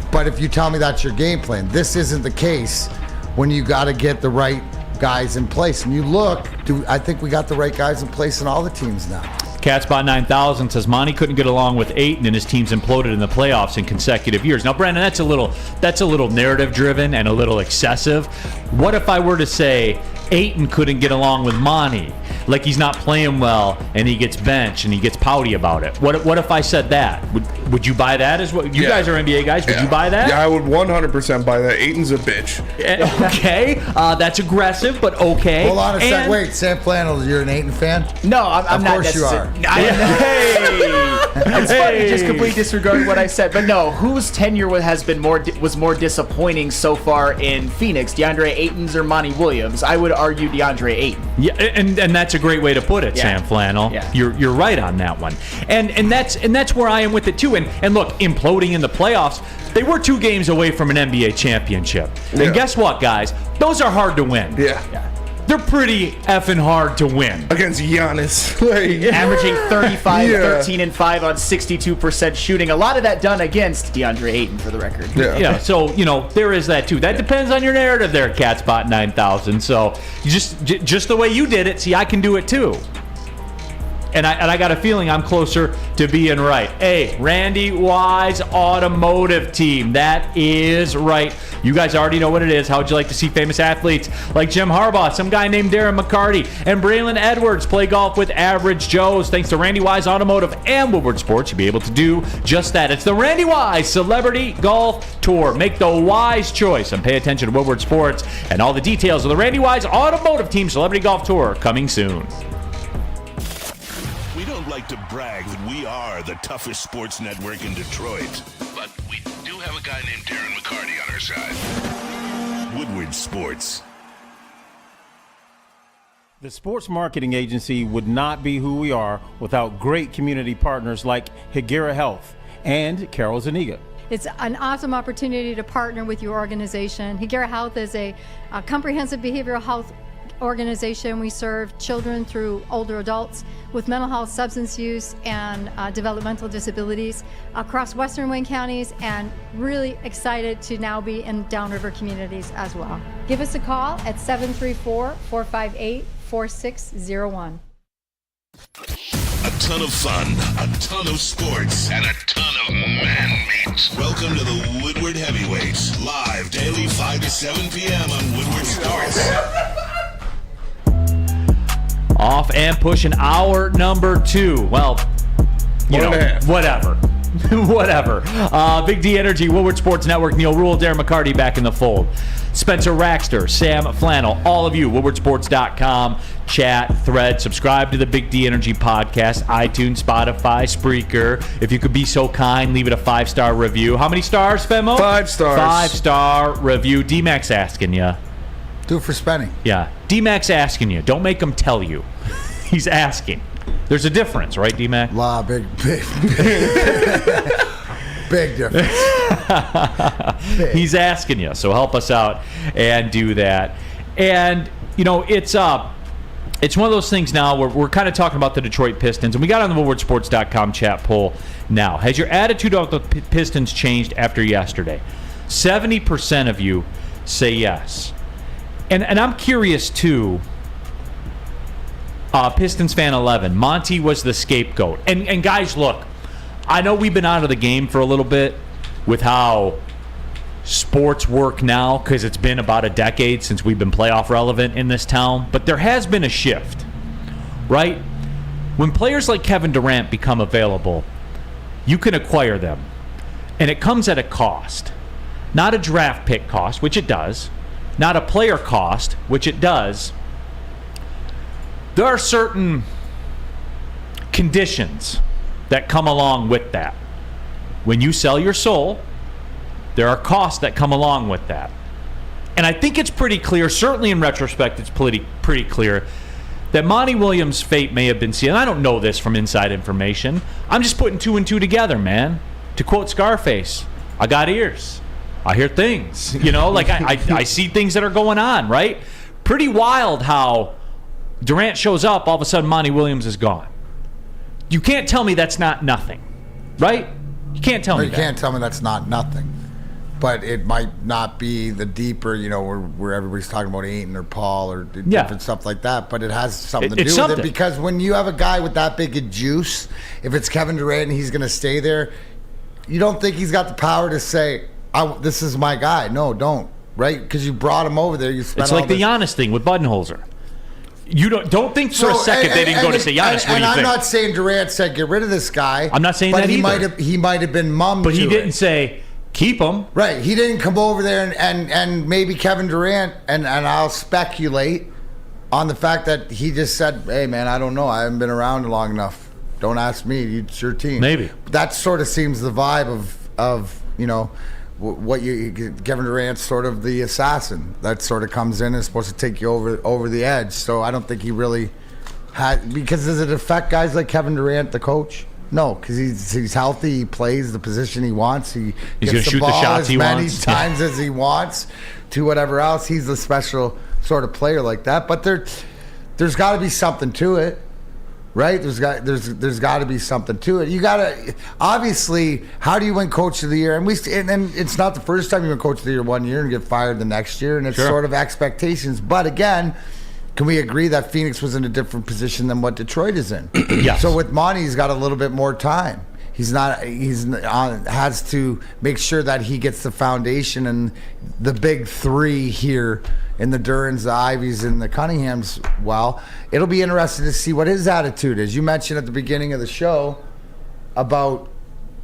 but if you tell me that's your game plan, this isn't the case when you got to get the right guys in place. And you look, I think we got the right guys in place in all the teams now. Catspot 9000 says Monty couldn't get along with Ayton and his teams imploded in the playoffs in consecutive years. Now, Brandon, that's a little narrative driven and a little excessive. What if I were to say Ayton couldn't get along with Monty, like he's not playing well and he gets benched and he gets pouty about it? What if I said that? Would you buy that as well? You guys are NBA guys. Would you buy that? Yeah, I would 100% buy that. Ayton's a bitch. Okay, that's aggressive, but okay. Hold on a sec. Wait, Sam Flannel, you're an Ayton fan? No, I'm not. Of course you are. It's funny, just completely disregarding what I said. But no, whose tenure was more disappointing so far in Phoenix, DeAndre Ayton's or Monty Williams? I would argue DeAndre Ayton. Yeah, and that's a great way to put it, Sam Flannel. Yeah. You're right on that one. And that's where I am with it too. And look, imploding in the playoffs, they were 2 games away from an NBA championship. Yeah. And guess what, guys? Those are hard to win. Yeah. They're pretty effing hard to win. Against Giannis. Averaging 35, 13, and 5 on 62% shooting. A lot of that done against DeAndre Ayton, for the record. Yeah, so, there is that too. That depends on your narrative there, Catspot 9000. So, just the way you did it, see, I can do it too. And I got a feeling I'm closer to being right. Hey, Randy Wise Automotive Team. That is right. You guys already know what it is. How would you like to see famous athletes like Jim Harbaugh, some guy named Darren McCarty, and Braylon Edwards play golf with Average Joes? Thanks to Randy Wise Automotive and Woodward Sports, you'll be able to do just that. It's the Randy Wise Celebrity Golf Tour. Make the wise choice and pay attention to Woodward Sports and all the details of the Randy Wise Automotive Team Celebrity Golf Tour coming soon. We don't like to brag that we are the toughest sports network in Detroit, but we do have a guy named Darren McCarty on our side. Woodward Sports. The sports marketing agency would not be who we are without great community partners like Higuera Health and Carol Zuniga. It's an awesome opportunity to partner with your organization. Higuera Health is a comprehensive behavioral health organization. We serve children through older adults with mental health, substance use, and developmental disabilities across Western Wayne counties, and really excited to now be in downriver communities as well. Give us a call at 734-458-4601. A ton of fun, a ton of sports, and a ton of man-meat. Welcome to the Woodward Heavyweights, live daily 5 to 7 p.m. on Woodward Sports. Off and pushing hour number 2. Well, you know, whatever. Whatever. Big D Energy, Woodward Sports Network, Neal, Ruhl, Darren McCarty back in the fold. Spencer Raxter, Sam Flannel, all of you, woodwardsports.com, chat, thread, subscribe to the Big D Energy podcast, iTunes, Spotify, Spreaker. If you could be so kind, leave it a 5-star review. How many stars, Femo? 5 stars. 5-star review. D-Max asking you. Do it for spending. Yeah. D-Max asking you. Don't make him tell you. He's asking. There's a difference, right, D-Mac? Big difference. Big. He's asking you, so help us out and do that. And, you know, it's one of those things now where we're kind of talking about the Detroit Pistons, and we got on the woodwardsports.com chat poll now. Has your attitude about the Pistons changed after yesterday? 70% of you say yes. And I'm curious, too. Pistons fan 11. Monty was the scapegoat. And guys, look, I know we've been out of the game for a little bit with how sports work now, because it's been about a decade since we've been playoff relevant in this town. But there has been a shift, right? When players like Kevin Durant become available, you can acquire them. And it comes at a cost. Not a draft pick cost, which it does. Not a player cost, which it does. There are certain conditions that come along with that. When you sell your soul, there are costs that come along with that. And I think it's pretty clear, certainly in retrospect, it's pretty clear that Monty Williams' fate may have been sealed. I don't know this from inside information. I'm just putting 2 and 2 together, man. To quote Scarface, I got ears. I hear things. You know, like I see things that are going on, right? Pretty wild how Durant shows up, all of a sudden Monty Williams is gone. You can't tell me that's not nothing, right? You can't tell me that. You can't tell me that's not nothing. But it might not be the deeper, you know, where everybody's talking about Ayton or Paul or different stuff like that. But it has something to do with it, because when you have a guy with that big a juice, if it's Kevin Durant and he's going to stay there, you don't think he's got the power to say, this is my guy. No, don't. Right? Because you brought him over there. You spent it's like the Giannis thing with Budenholzer. You don't think for a second they didn't go to say Giannis. What do you think? I'm not saying Durant said get rid of this guy. I'm not saying that either. He might have been mummed. But he didn't say keep him. Right. He didn't come over there and maybe Kevin Durant and I'll speculate on the fact that he just said, hey man, I don't know. I haven't been around long enough. Don't ask me. It's your team. Maybe. That sort of seems the vibe of you know. Kevin Durant's sort of the assassin that sort of comes in and is supposed to take you over the edge. So I don't think he really had, because does it affect guys like Kevin Durant, the coach? No, because he's healthy. He plays the position he wants. He's going to shoot the shots he wants as many times as he wants to whatever else. He's a special sort of player like that. But there's got to be something to it. Right? There's got to be something to it. You got to, obviously, how do you win Coach of the Year? And it's not the first time you win Coach of the Year 1 year and get fired the next year, and it's sort of expectations. But again, can we agree that Phoenix was in a different position than what Detroit is in? Yes. So with Monty, he's got a little bit more time. Has to make sure that he gets the foundation and the big three here in the Durans, the Ivies, and the Cunninghams. Well, it'll be interesting to see what his attitude is. You mentioned at the beginning of the show about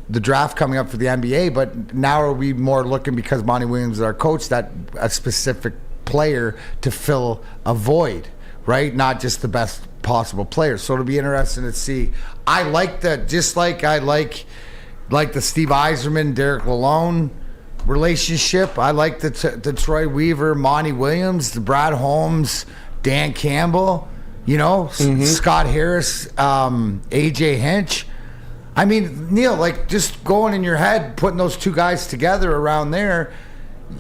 the draft coming up for the NBA, but now are we more looking, because Monty Williams is our coach, that a specific player to fill a void, right? Not just the best possible players. So it'll be interesting to see. I like that, just like I like the Steve Yzerman, Derek Lalone relationship. I like the Troy Weaver, Monty Williams, the Brad Holmes, Dan Campbell, Scott Harris, AJ Hinch. I mean, Neal, like, just going in your head, putting those two guys together around there,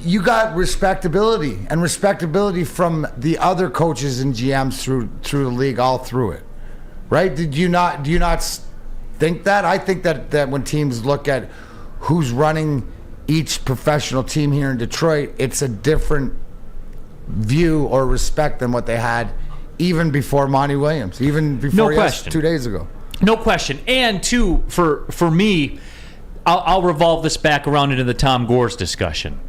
you got respectability from the other coaches and GMs through the league, all through it, right? Do you not think that? I think that when teams look at who's running each professional team here in Detroit, it's a different view or respect than what they had even before Monty Williams, even before 2 days ago. No question. And two, for me, I'll revolve this back around into the Tom Gores discussion.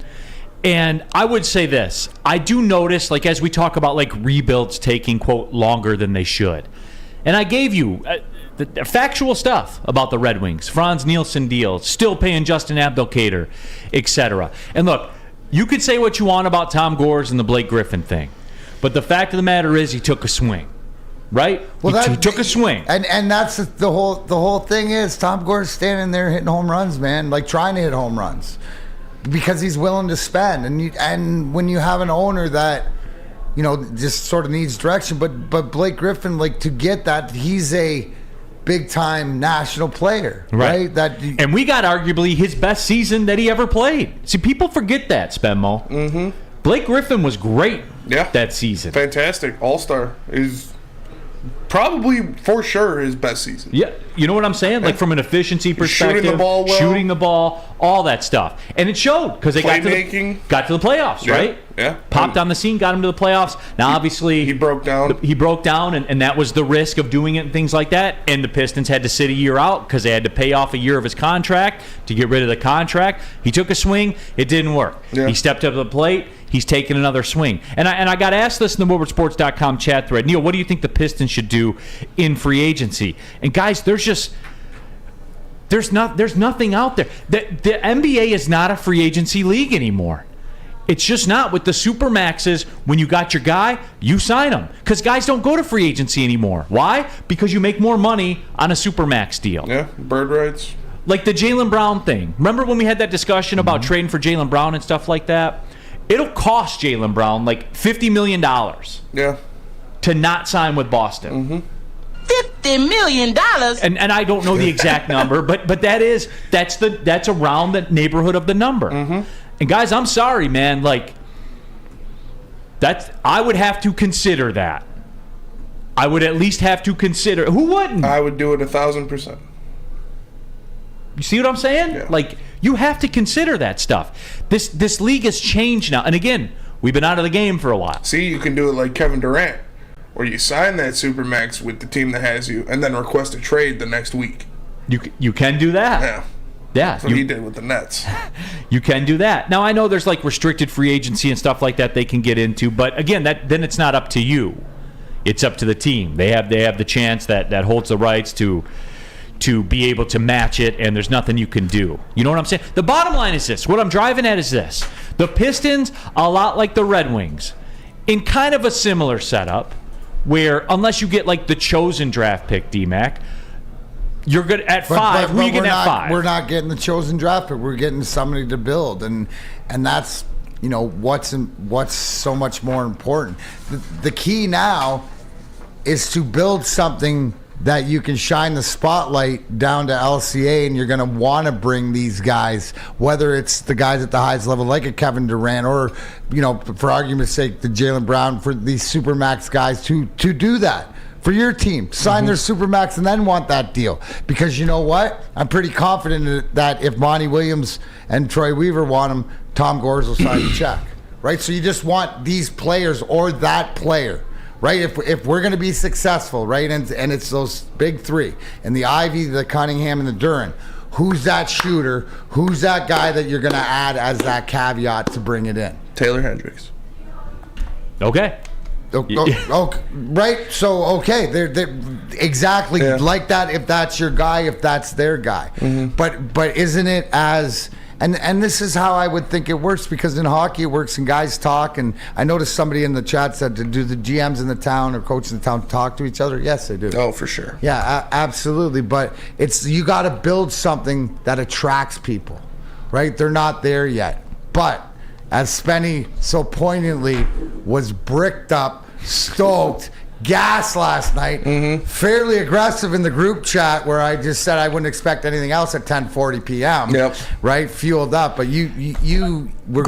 And I would say this. I do notice, like, as we talk about, like, rebuilds taking, quote, longer than they should. And I gave you the factual stuff about the Red Wings. Franz Nielsen deal, still paying Justin Abdelkader, etc. And look, you could say what you want about Tom Gores and the Blake Griffin thing. But the fact of the matter is he took a swing. Right? Well, he took a swing, and that's the whole thing is Tom Gore's standing there hitting home runs, man, like trying to hit home runs, because he's willing to spend. And when you have an owner that just sort of needs direction, but Blake Griffin, like, to get that, he's a big time national player, right? And we got arguably his best season that he ever played. See, people forget that, Spenmo. Mm-hmm. Blake Griffin was great. That season, fantastic, all-star is. Probably, for sure, his best season. Yeah, you know what I'm saying? Like, from an efficiency perspective, shooting the ball, all that stuff. And it showed, because they got to the playoffs, right? Yeah. Popped on the scene, got him to the playoffs. Now, obviously, he broke down. He broke down, and that was the risk of doing it and things like that. And the Pistons had to sit a year out because they had to pay off a year of his contract to get rid of the contract. He took a swing. It didn't work. Yeah. He stepped up to the plate. He's taken another swing. And I got asked this in the WoodwardSports.com chat thread. Neal, what do you think the Pistons should do in free agency? And guys, there's nothing out there. The NBA is not a free agency league anymore. It's just not. With the Supermaxes, when you got your guy, you sign him. Because guys don't go to free agency anymore. Why? Because you make more money on a Supermax deal. Yeah, bird rights. Like the Jaylen Brown thing. Remember when we had that discussion about trading for Jaylen Brown and stuff like that? It'll cost Jaylen Brown like $50 million. Yeah. To not sign with Boston. Mm-hmm. $50 million. And I don't know the exact number, but that's around the neighborhood of the number. Mm-hmm. And guys, I'm sorry, man. Like, I would have to consider that. I would at least have to consider. Who wouldn't? I would do it 1,000%. You see what I'm saying? Yeah. Like, you have to consider that stuff. This league has changed now. And again, we've been out of the game for a while. See, you can do it like Kevin Durant, where you sign that Supermax with the team that has you and then request a trade the next week. You can do that. Yeah. Yeah. That's what he did with the Nets. You can do that. Now, I know there's like restricted free agency and stuff like that they can get into, but again, then it's not up to you. It's up to the team. They have the chance that holds the rights to be able to match it, and there's nothing you can do. You know what I'm saying? The bottom line is this. What I'm driving at is this. The Pistons, a lot like the Red Wings, in kind of a similar setup, where unless you get like the chosen draft pick, D-Mac, you're good at five. Who are you getting at five? We're not getting the chosen draft pick. We're getting somebody to build, and that's what's so much more important. The key now is to build something that you can shine the spotlight down to LCA, and you're going to want to bring these guys, whether it's the guys at the highest level like a Kevin Durant or, for argument's sake, the Jaylen Brown, for these Supermax guys to do that for your team. Sign their Supermax and then want that deal. Because you know what? I'm pretty confident that if Monty Williams and Troy Weaver want him, Tom Gores will sign the check. Right? So you just want these players or that player right? If we're going to be successful, right, and it's those big three, and the Ivy, the Cunningham, and the Darren, who's that shooter? Who's that guy that you're going to add as that caveat to bring it in? Taylor Hendricks. Okay. Right. So okay, they're exactly like that. If that's your guy, if that's their guy, but isn't it as and this is how I would think it works, because in hockey it works and guys talk. And I noticed somebody in the chat said, do the GMs in the town or coaches in the town talk to each other? Yes, they do. Oh, for sure. Yeah, absolutely. But you got to build something that attracts people, right? They're not there yet, but as Spenny so poignantly was bricked up, stoked, gassed last night, fairly aggressive in the group chat where I just said I wouldn't expect anything else at 10:40 p.m. Yep. Right, fueled up. But you were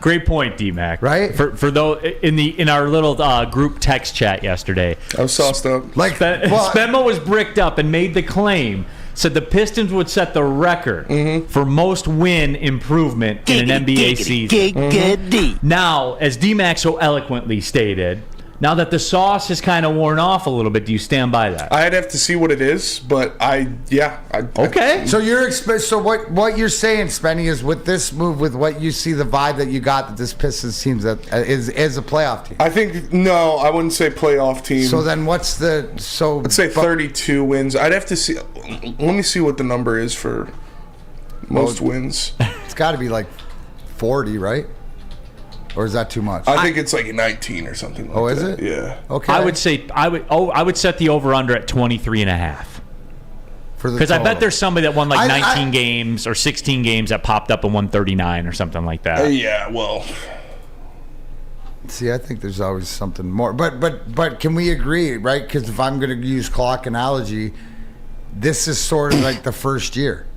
Great point, D-Mac. Right? For those in our little group text chat yesterday, I was sauced up. Like Spenmo was bricked up and made the claim. Said the Pistons would set the record for most win improvement in an NBA season. Now, as D-Mac so eloquently stated, now that the sauce has kind of worn off a little bit, do you stand by that? I'd have to see what it is, but okay. So what you're saying, Spenny, is with this move, with what you see, the vibe that you got that this Pistons team is a playoff team. I think no, I wouldn't say playoff team. So then what's Let's say 32 wins. I'd have to see. Let me see what the number is for most wins. It's got to be like 40, right? Or is that too much? I think it's like 19 or something like that. Oh, is it? Yeah. Okay. I would set the over-under at 23.5. Because I bet there's somebody that won like 19 games or 16 games that popped up and won 39 or something like that. Yeah, well. See, I think there's always something more. But can we agree, right? Because if I'm going to use clock analogy, this is sort of like the first year.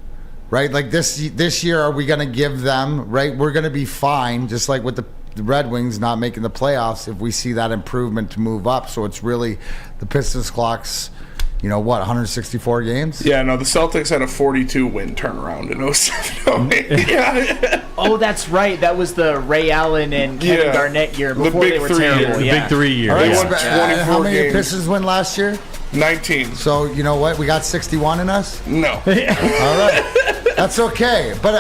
Right? Like this year, are we going to give them, right? We're going to be fine, just like with the Red Wings not making the playoffs, if we see that improvement to move up. So it's really the Pistons clock's, 164 games? Yeah, no, the Celtics had a 42-win turnaround in 07-08. Yeah. Oh, that's right. That was the Ray Allen and Kevin Garnett year before they were terrible. The big 3 year. All right, They won 24 how many games. Pistons win last year? 19. So you know what? We got 61 in us? No. All right. That's okay. But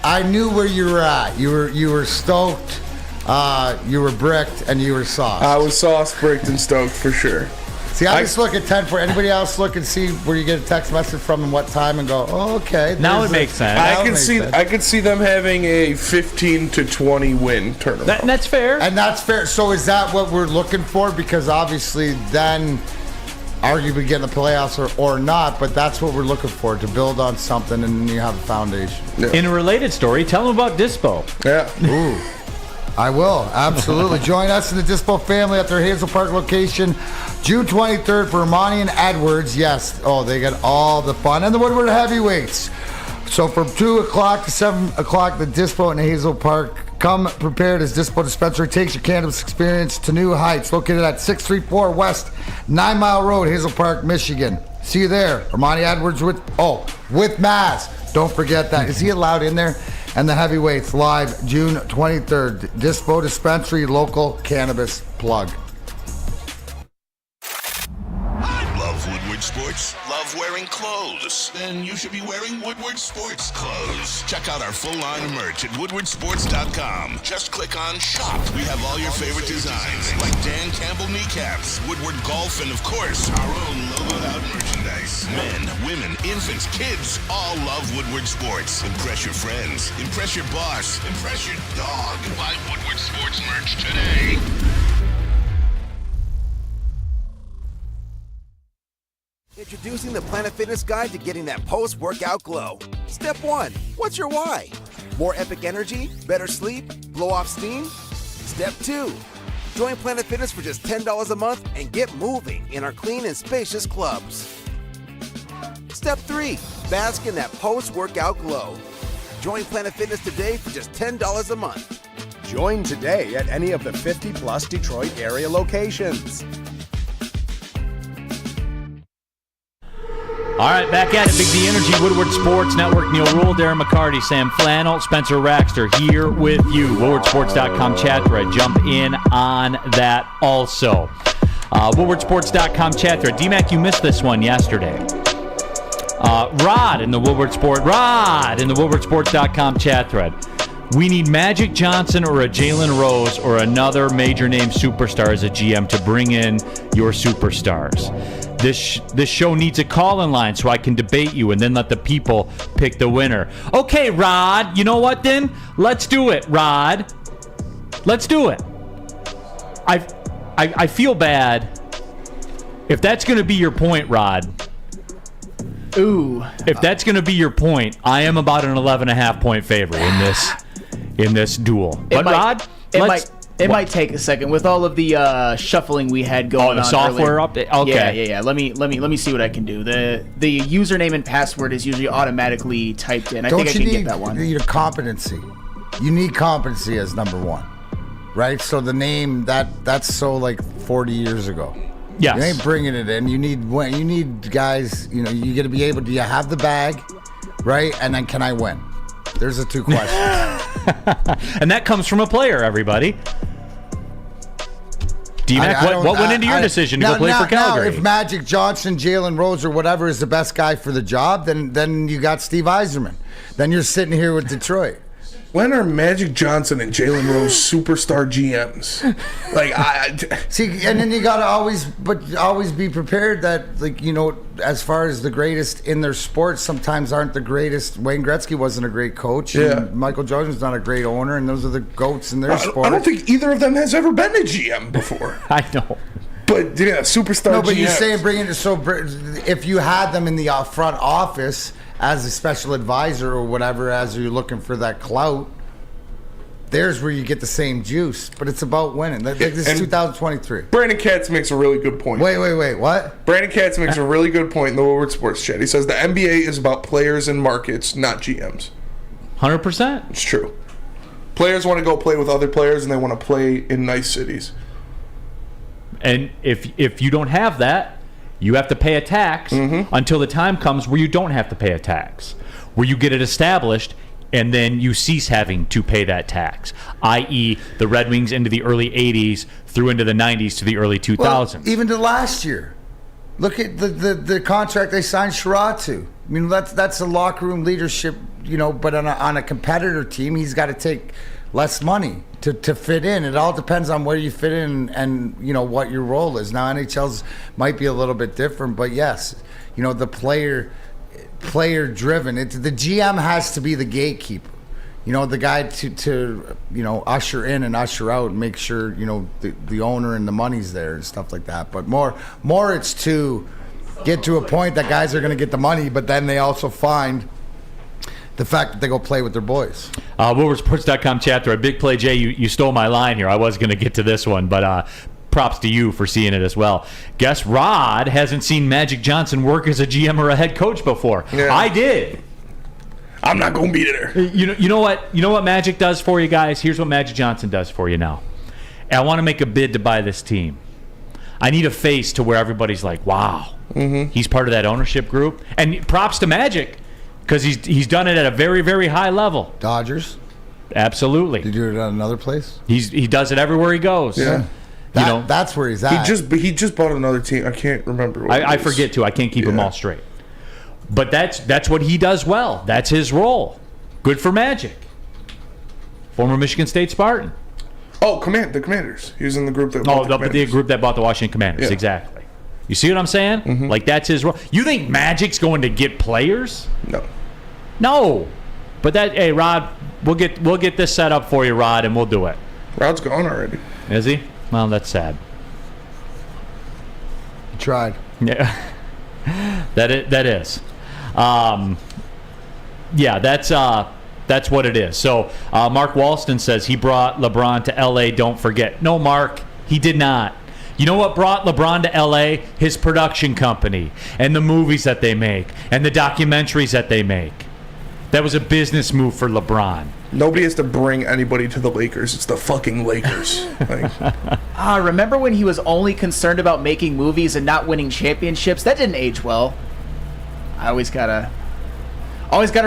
I knew where you were at. You were stoked, you were bricked, and you were sauced. I was sauced, bricked, and stoked for sure. See, I just look at 10 for anybody else. Look and see where you get a text message from and what time, and go, oh, okay. Now it makes sense. I could see them having a 15 to 20 win turnaround. That's fair. And that's fair. So is that what we're looking for? Because obviously, then arguably getting the playoffs or not, but that's what we're looking for, to build on something, and then you have a foundation. Yeah. In a related story, tell them about Dispo. Yeah. Ooh. I will, absolutely. Join us in the Dispo family at their Hazel Park location, June 23rd for Ermanni and Edwards. Yes, they get all the fun. And the Woodward heavyweights. So from 2 o'clock to 7 o'clock, the Dispo in Hazel Park. Come prepared as Dispo Dispensary takes your cannabis experience to new heights. Located at 634 West 9 Mile Road, Hazel Park, Michigan. See you there. Ermanni Edwards with Maz. Don't forget that. Is he allowed in there? And the heavyweights live June 23rd. Dispo Dispensary, local cannabis plug. Love Woodward Sports? Love wearing clothes? Then you should be wearing Woodward Sports clothes. Check out our full line of merch at woodwardsports.com. Just click on shop. We have all your favorite designs, like Dan Campbell kneecaps, Woodward golf, and of course, our own logoed out merchandise. Men, women, infants, kids all love Woodward Sports. Impress your friends. Impress your boss. Impress your dog. Buy Woodward Sports merch today. Introducing the Planet Fitness Guide to getting that post-workout glow. Step 1. What's your why? More epic energy? Better sleep? Blow off steam? Step 2. Join Planet Fitness for just $10 a month and get moving in our clean and spacious clubs. Step 3. Bask in that post-workout glow. Join Planet Fitness today for just $10 a month. Join today at any of the 50-plus Detroit area locations. All right, back at it. Big D Energy, Woodward Sports Network, Neal, Ruhl, Darren, McCarty, Sam Flannel, Spencer Raxter here with you. WoodwardSports.com chat thread. Jump in on that also. WoodwardSports.com chat thread. D-Mac, you missed this one yesterday. Rod in the WoodwardSports.com chat thread. We need Magic Johnson or a Jalen Rose or another major name superstar as a GM to bring in your superstars. This show needs a call-in line so I can debate you and then let the people pick the winner. Okay, Rod, you know what then? Let's do it, Rod. Let's do it. I feel bad. If that's going to be your point, Rod. Ooh. If that's going to be your point, I am about an 11.5 point favorite in this duel. But Rod, it might take a second with all of the shuffling we had going on. Oh, the software update. Okay. Yeah. Let me see what I can do. The username and password is usually automatically typed in. I think I can get that one. You need competency. You need competency as number one, right? So the name that's so like 40 years ago. Yes. You ain't bringing it in. You need guys. You know, you got to be able. Do you have the bag, right? And then can I win? There's the two questions. And that comes from a player, everybody. D-Mac, what went into your decision to go play for Calgary? Now, if Magic Johnson, Jalen Rose, or whatever is the best guy for the job, then you got Steve Yzerman. Then you're sitting here with Detroit. When are Magic Johnson and Jalen Rose superstar GMs? Like, see, and then you gotta always be prepared that, like, you know, as far as the greatest in their sport, sometimes aren't the greatest. Wayne Gretzky wasn't a great coach. Yeah. And Michael Jordan's not a great owner, and those are the GOATs in their sport. I don't think either of them has ever been a GM before. I know. But yeah, superstar. No, but GMs. you're saying bringing it if you had them in the front office as a special advisor or whatever, as you're looking for that clout, there's where you get the same juice. But it's about winning. This is 2023. Brandon Katz makes a really good point. Wait, what? Brandon Katz makes a really good point in the Woodward Sports Chat. He says the NBA is about players and markets, not GMs. 100%. It's true. Players want to go play with other players, and they want to play in nice cities. And if you don't have that, you have to pay a tax until the time comes where you don't have to pay a tax, where you get it established, and then you cease having to pay that tax, i.e. the Red Wings into the early 80s through into the 90s to the early 2000s. Well, even to last year. Look at the contract they signed Sherrod to. I mean, that's a locker room leadership, you know, but on a competitor team, he's got to take less money to fit in. It all depends on where you fit in and you know, what your role is. Now, NHL's might be a little bit different, but yes, you know, the player driven. The GM has to be the gatekeeper. You know, the guy to you know, usher in and usher out and make sure, you know, the owner and the money's there and stuff like that. But more it's to get to a point that guys are going to get the money, but then they also find the fact that they go play with their boys. WoodwardSports.com chat thread. Big Play Jay, you stole my line here. I was going to get to this one, but props to you for seeing it as well. Guess Rod hasn't seen Magic Johnson work as a GM or a head coach before. Yeah. I did. I'm not going to be there. You know what Magic does for you guys? Here's what Magic Johnson does for you now. I want to make a bid to buy this team. I need a face to where everybody's like, wow, he's part of that ownership group. And props to Magic, because he's done it at a very, very high level. Dodgers? Absolutely. Did you do it at another place? He does it everywhere he goes. Yeah. That's where he's at. He just bought another team. I can't remember what I forget too. I can't keep them all straight. But that's what he does well. That's his role. Good for Magic. Former Michigan State Spartan. Oh, the Commanders. He was in the group that bought the group that bought the Washington Commanders. Yeah. Exactly. You see what I'm saying? Like, that's his role. You think Magic's going to get players? No. But hey, Rod, we'll get this set up for you, Rod, and we'll do it. Rod's gone already. Is he? Well, that's sad. He tried. Yeah. That is. Yeah, that's what it is. So Mark Walston says he brought LeBron to L.A. Don't forget. No, Mark, he did not. You know what brought LeBron to L.A.? His production company and the movies that they make and the documentaries that they make. That was a business move for LeBron. Nobody has to bring anybody to the Lakers. It's the fucking Lakers. Remember when he was only concerned about making movies and not winning championships? That didn't age well. I always gotta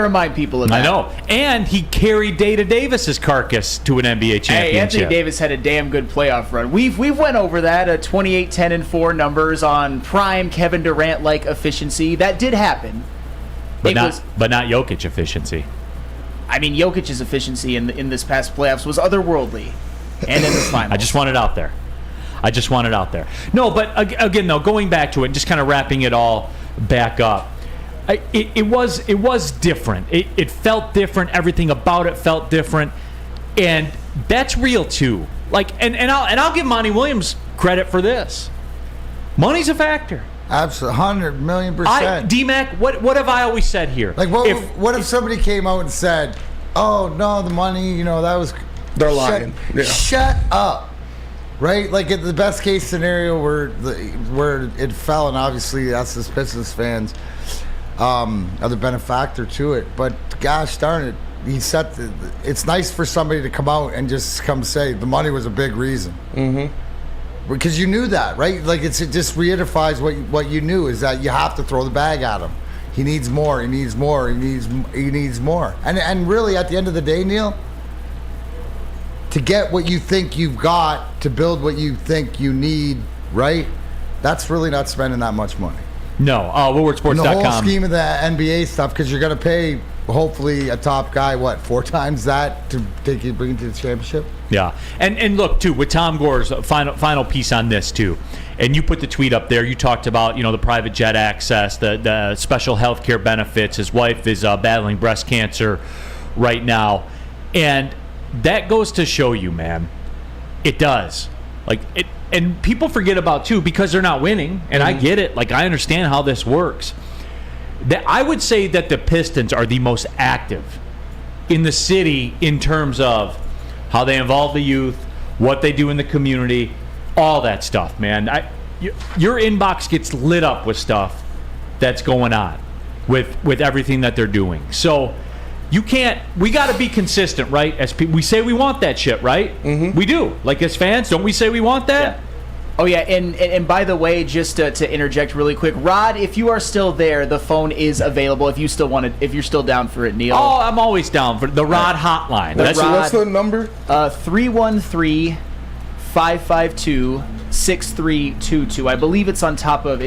remind people of that. I know. And he carried Data Davis's carcass to an NBA championship. Hey, Anthony Davis had a damn good playoff run. We've went over that, 28, 10, and 4 numbers on prime Kevin Durant-like efficiency. That did happen. But not Jokic efficiency. I mean, Jokic's efficiency in this past playoffs was otherworldly. And in the finals. I just want it out there. No, but again, though, going back to it and just kind of wrapping it all back up, it was different. It felt different. Everything about it felt different, and that's real too. Like, and I'll give Monty Williams credit for this. Money's a factor. Absolutely, 100 million%. D-Mac, what have I always said here? Like, what if somebody came out and said, "Oh no, the money, that was." They're lying. Shut up. Right? Like, in the best case scenario where it fell, and obviously that's the Pistons fans are the benefactor to it. But gosh darn it, it's nice for somebody to come out and just come say the money was a big reason. Mm-hmm. Because you knew that, right? Like, it just reiterates what you knew, is that you have to throw the bag at him. He needs more. He needs more. He needs more. And really, at the end of the day, Neal, to get what you think you've got, to build what you think you need, right? That's really not spending that much money. No, WoodwardSports.com. And the whole scheme of the NBA stuff, because you're going to pay, hopefully, a top guy, 4 times that to bring you to the championship? Yeah. And look, too, with Tom Gore's final piece on this, too, and you put the tweet up there, you talked about, the private jet access, the special health care benefits. His wife is battling breast cancer right now. And that goes to show you, man. It does. Like, it, and people forget about, too, because they're not winning, and I get it. Like, I understand how this works. I would say that the Pistons are the most active in the city in terms of how they involve the youth, what they do in the community, all that stuff, man. Your inbox gets lit up with stuff that's going on with everything that they're doing. So we got to be consistent, right? As we say we want that shit, right? Mm-hmm. We do. Like, as fans, don't we say we want that? Yeah. Oh, yeah, and by the way, just to interject really quick, Rod, if you are still there, the phone is available if you're still down for it, Neal. Oh, I'm always down for the Rod hotline. What's the number? 313-552-6322. I believe it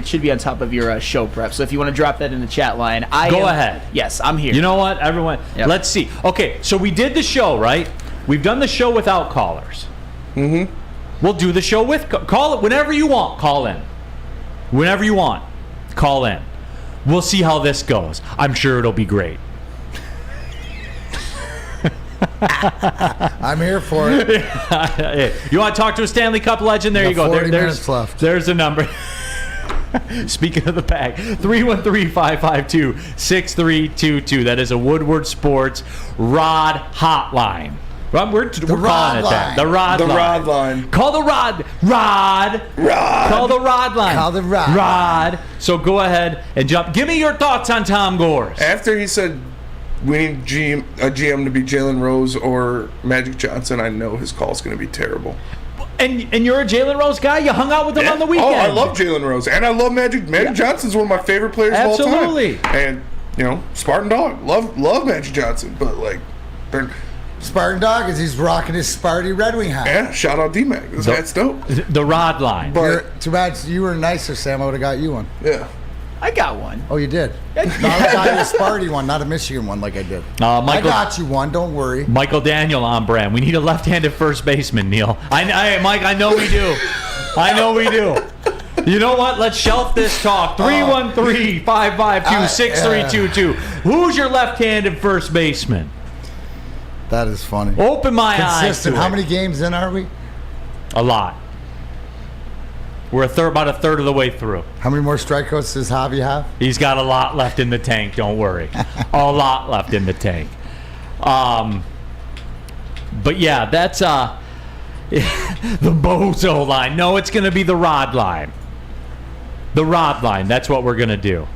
should be on top of your show prep. So if you want to drop that in the chat line, Go ahead. Yes, I'm here. You know what, everyone? Yep. Let's see. Okay, so we did the show, right? We've done the show without callers. Mm-hmm. We'll do the show with call it whenever you want. Call in, whenever you want. Call in. We'll see how this goes. I'm sure it'll be great. I'm here for it. You want to talk to a Stanley Cup legend? There you go. 40 minutes left. There's the number. Speaking of the bag, 313-552-6322. That is a Woodward Sports Rod hotline. We're calling it that. The Rod line. Call the Rod. Call the Rod line. Call the Rod. Rod. So go ahead and jump. Give me your thoughts on Tom Gores. After he said we need a GM to be Jalen Rose or Magic Johnson, I know his call's going to be terrible. And you're a Jalen Rose guy? You hung out with him on the weekend. Oh, I love Jalen Rose. And I love Magic. Magic Johnson's one of my favorite players of all time. Absolutely. And, Spartan Dog. Love Magic Johnson. But, Spartan Dog is he's rocking his Sparty Red Wing hat. Yeah, shout out D-Mac. That's dope. The Rod line. But too bad you were nicer, Sam. I would have got you one. Yeah. I got one. Oh, you did? No, I got you a Sparty one, not a Michigan one like I did. I got you one. Don't worry. Michael Daniel on brand. We need a left-handed first baseman, Neal. Mike, I know we do. I know we do. You know what? Let's shelf this talk. 313-552-6322. Who's your left-handed first baseman? That is funny. Open my eyes to How many games in are we? A lot. We're about a third of the way through. How many more strikeouts does Javi have? He's got a lot left in the tank. Don't worry. A lot left in the tank. But yeah, that's the Bozo line. No, it's going to be the Rod line. The Rod line. That's what we're going to do.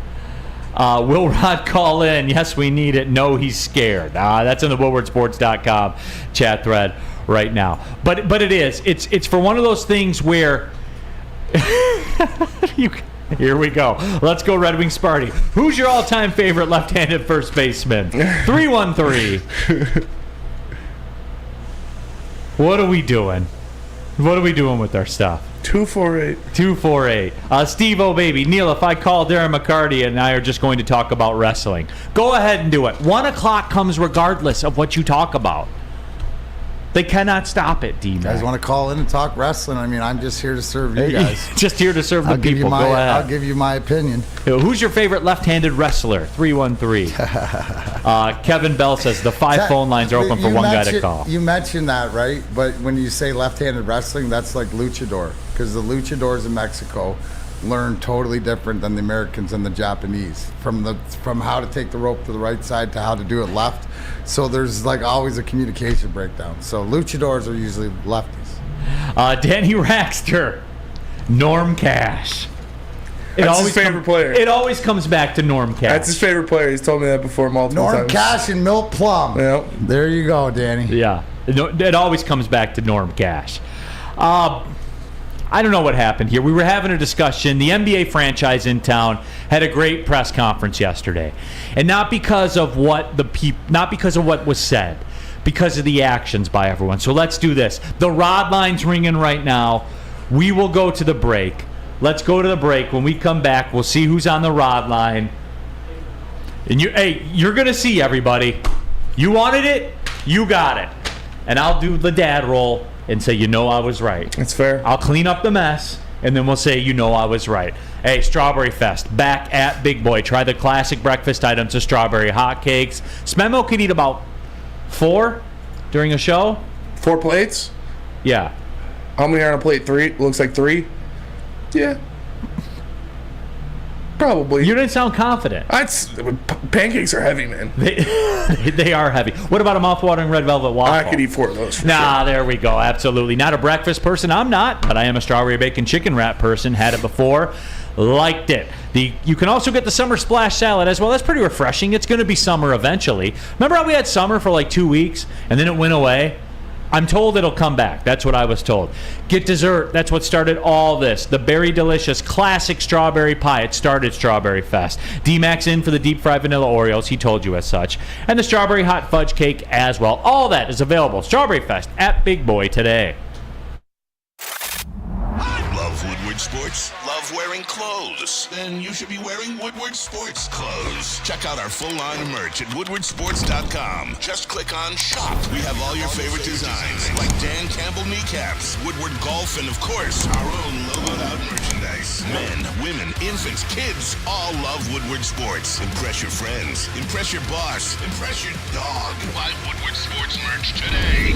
Will Rod call in? Yes, we need it. No, he's scared. That's in the WoodwardSports.com chat thread right now. But it is. It's for one of those things where Here we go. Let's go Red Wings party. Who's your all-time favorite left-handed first baseman? 313. What are we doing? What are we doing with our stuff? 248. Steve baby. Neal, if I call Darren McCarty and I are just going to talk about wrestling, go ahead and do it. 1 o'clock comes regardless of what you talk about. They cannot stop it, D-Mac. You guys want to call in and talk wrestling? I mean, I'm just here to serve you guys. Just here to serve the people. Go ahead. I'll give you my opinion. Who's your favorite left-handed wrestler? 313. Kevin Bell says the 5 phone lines are open for one guy to call. You mentioned that, right? But when you say left-handed wrestling, that's like luchador. Because the luchadors in Mexico learn totally different than the Americans and the Japanese. From how to take the rope to the right side to how to do it left. So there's like always a communication breakdown. So luchadors are usually lefties. Danny Raxter, Norm Cash. That's his favorite player. It always comes back to Norm Cash. That's his favorite player. He's told me that before multiple times. Norm Cash and Milt Plum. Yep. There you go, Danny. Yeah. It always comes back to Norm Cash. I don't know what happened here. We were having a discussion. The NBA franchise in town had a great press conference yesterday, and not because of what was said, because of the actions by everyone. So let's do this. The rod line's ringing right now. We will go to the break. Let's go to the break. When we come back, we'll see who's on the rod line. And you're gonna see everybody. You wanted it, you got it. And I'll do the dad roll and say, I was right. It's fair. I'll clean up the mess, and then we'll say, I was right. Hey, Strawberry Fest, back at Big Boy. Try the classic breakfast items of strawberry hotcakes. Smemo could eat about 4 during a show. 4 plates? Yeah. How many are on a plate? 3? Looks like 3? Yeah. Probably. You didn't sound confident. Pancakes are heavy, man. They are heavy. What about a mouth-watering red velvet waffle? I could eat 4 of those. For sure. There we go. Absolutely. Not a breakfast person. I'm not, but I am a strawberry bacon chicken wrap person. Had it before. Liked it. You can also get the summer splash salad as well. That's pretty refreshing. It's going to be summer eventually. Remember how we had summer for like 2 weeks and then it went away? I'm told it'll come back. That's what I was told. Get dessert. That's what started all this. The Berry Delicious classic strawberry pie. It started Strawberry Fest. D-Mac's in for the deep fried vanilla Oreos. He told you as such. And the strawberry hot fudge cake as well. All that is available. Strawberry Fest at Big Boy today. Love Woodward Sports? Love wearing clothes? Then you should be wearing Woodward Sports clothes. Check out our full line of merch at woodwardsports.com. Just click on Shop. We have all your favorite designs, like Dan Campbell kneecaps, Woodward Golf, and of course, our own logoed out merchandise. Men, women, infants, kids, all love Woodward Sports. Impress your friends. Impress your boss. Impress your dog. Buy Woodward Sports merch today.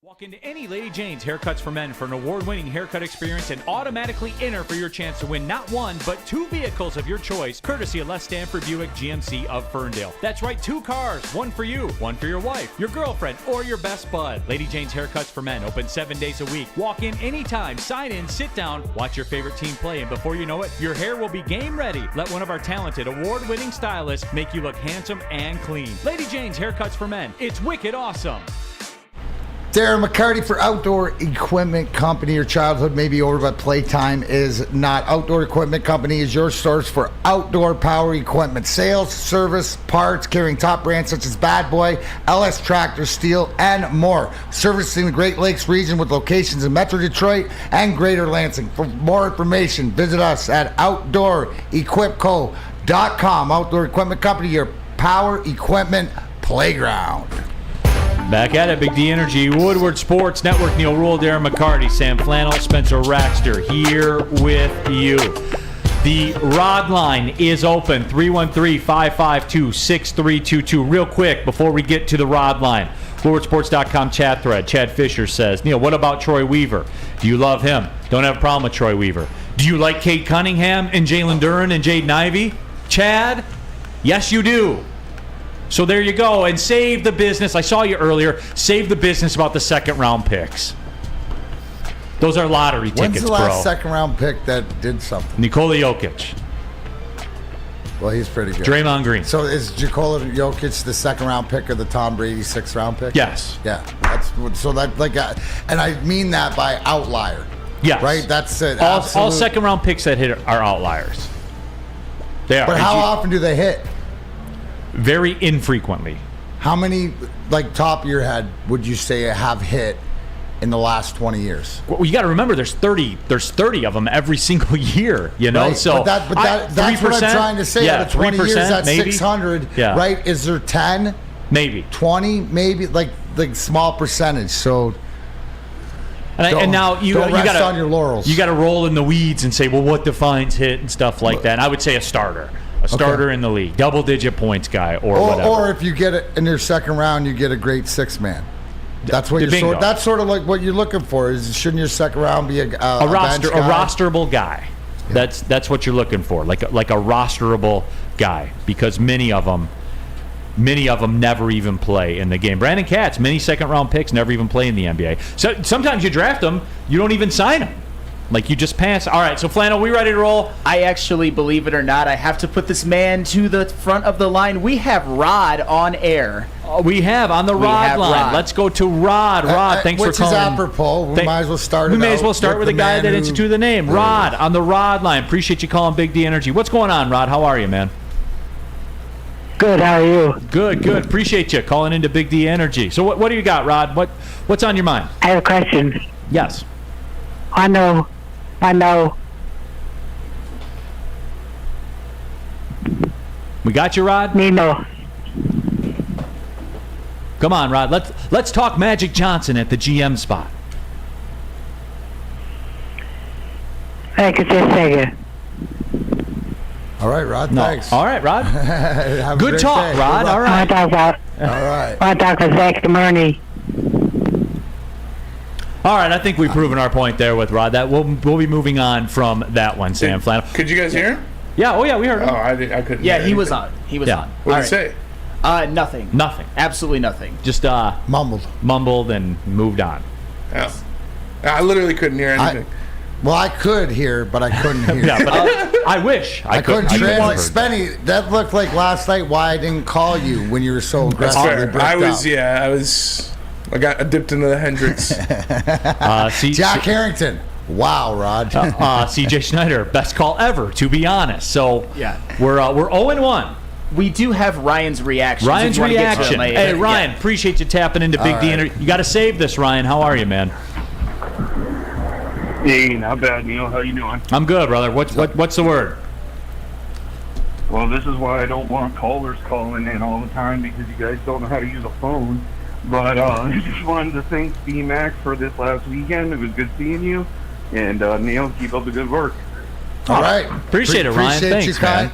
Walk into any Lady Jane's Haircuts for Men for an award-winning haircut experience and automatically enter for your chance to win not 1, but 2 vehicles of your choice, courtesy of Les Stanford Buick GMC of Ferndale. That's right, 2 cars, 1 for you, 1 for your wife, your girlfriend, or your best bud. Lady Jane's Haircuts for Men, open 7 days a week. Walk in anytime, sign in, sit down, watch your favorite team play, and before you know it, your hair will be game ready. Let one of our talented, award-winning stylists make you look handsome and clean. Lady Jane's Haircuts for Men. It's wicked awesome. Darren McCarty for Outdoor Equipment Company. Your childhood may be over, but playtime is not. Outdoor Equipment Company is your source for outdoor power equipment. Sales, service, parts, carrying top brands such as Bad Boy, LS Tractor, Steel, and more. Servicing the Great Lakes region with locations in Metro Detroit and Greater Lansing. For more information, visit us at OutdoorEquipCo.com. Outdoor Equipment Company, your power equipment playground. Back at it, Big D Energy, Woodward Sports Network, Neal Ruhl, Darren McCarty, Sam Flannel, Spencer Raxter here with you. The rod line is open, 313-552-6322. Real quick, before we get to the rod line, WoodwardSports.com chat thread. Chad Fisher says, Neal, what about Troy Weaver? Do you love him? Don't have a problem with Troy Weaver. Do you like Kate Cunningham and Jalen Duren and Jaden Ivey? Chad, yes you do. So there you go, and save the business. I saw you earlier. Save the business about the second-round picks. Those are lottery tickets, bro. When's the last second-round pick that did something? Nikola Jokic. Well, he's pretty good. Draymond Green. So is Nikola Jokic the second-round pick or the Tom Brady sixth-round pick? Yes. Yeah. And I mean that by outlier. Yes. Right? That's it. All second-round picks that hit are outliers. They are. But how often do they hit? Very infrequently. How many, top of your head, would you say have hit in the last 20 years? Well, you got to remember, there's 30 of them every single year. You know, right. so that's what I'm trying to say. Out of 20 years, that's maybe 600. Yeah. Right? Is there 10? Maybe 20? Maybe like small percentage. So. And now you got on your laurels. You got to roll in the weeds and say, well, what defines hit and stuff like that. And I would say a starter in the league, double-digit points guy, or whatever. Or if you get it in your second round, you get a great six man. That's what that's sort of like what you're looking for. Shouldn't your second round be a rosterable guy? Yeah. That's what you're looking for, like a rosterable guy, because many of them never even play in the game. Brandon Katz, many second-round picks, never even play in the NBA. So sometimes you draft them, you don't even sign them. Like, you just pass. All right, so Flannel, we ready to roll? I actually, believe it or not, I have to put this man to the front of the line. We have Rod on air. We have on the Rod line. Rod. Let's go to Rod. Rod, thanks for calling. Which is apropos. We might as well start. We may as well start with the guy that instituted the name. Rod on the Rod line. Appreciate you calling Big D Energy. What's going on, Rod? How are you, man? Good. How are you? Good. Appreciate you calling into Big D Energy. So what do you got, Rod? What's on your mind? I have a question. Yes. I know. We got you, Rod? Nemo. Come on, Rod. Let's talk Magic Johnson at the GM spot. Thank you, just a second. All right, Rod. Thanks. All right, Rod. Good talk, day. Rod. All right. All right. I want to talk to Zach Ermanni. All right, I think we've proven our point there with Rod. That we'll be moving on from that one, Sam Flannel. Could you guys hear him? Yeah. Oh, yeah. We heard him. Oh, I couldn't. Yeah, hear he anything. was on. What did he say? Nothing. Nothing. Absolutely nothing. Just mumbled and moved on. Yeah. I literally couldn't hear anything. I could hear, but I couldn't hear. Yeah, but I wish I could. Spenny, that looked like last night why I didn't call you when you were so aggressively I got dipped into the Hendrix. Jack Harrington. Wow, Rod. CJ Schneider, best call ever, to be honest. So yeah, we're 0-1. We do have Ryan's reaction. Hey, Ryan, appreciate you tapping into Big D. You got to save this, Ryan. How are you, man? Hey, not bad, Neal. How you doing? I'm good, brother. What's the word? Well, this is why I don't want callers calling in all the time, because you guys don't know how to use a phone. But I just wanted to thank D-Mac for this last weekend. It was good seeing you. And Neal, keep up the good work. All right. Appreciate it, Ryan. Thanks, man.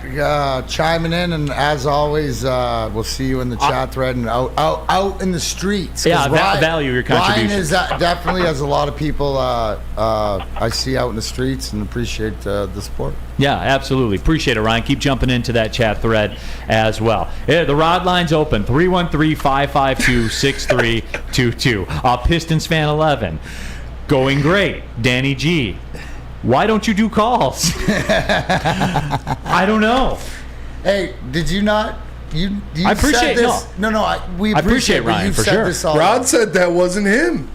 Chiming in, and as always, we'll see you in the chat thread and out in the streets. Yeah, value your contribution. Ryan is definitely has a lot of people I see out in the streets and appreciate the support. Yeah, absolutely. Appreciate it, Ryan. Keep jumping into that chat thread as well. Yeah, the Rod line's open, 313-552-6322. Pistons fan 11. Going great. Danny G. Why don't you do calls? I don't know. Hey, did you not? You I appreciate said this. No. We appreciate Ryan you've for said sure. This all Rod said that wasn't him.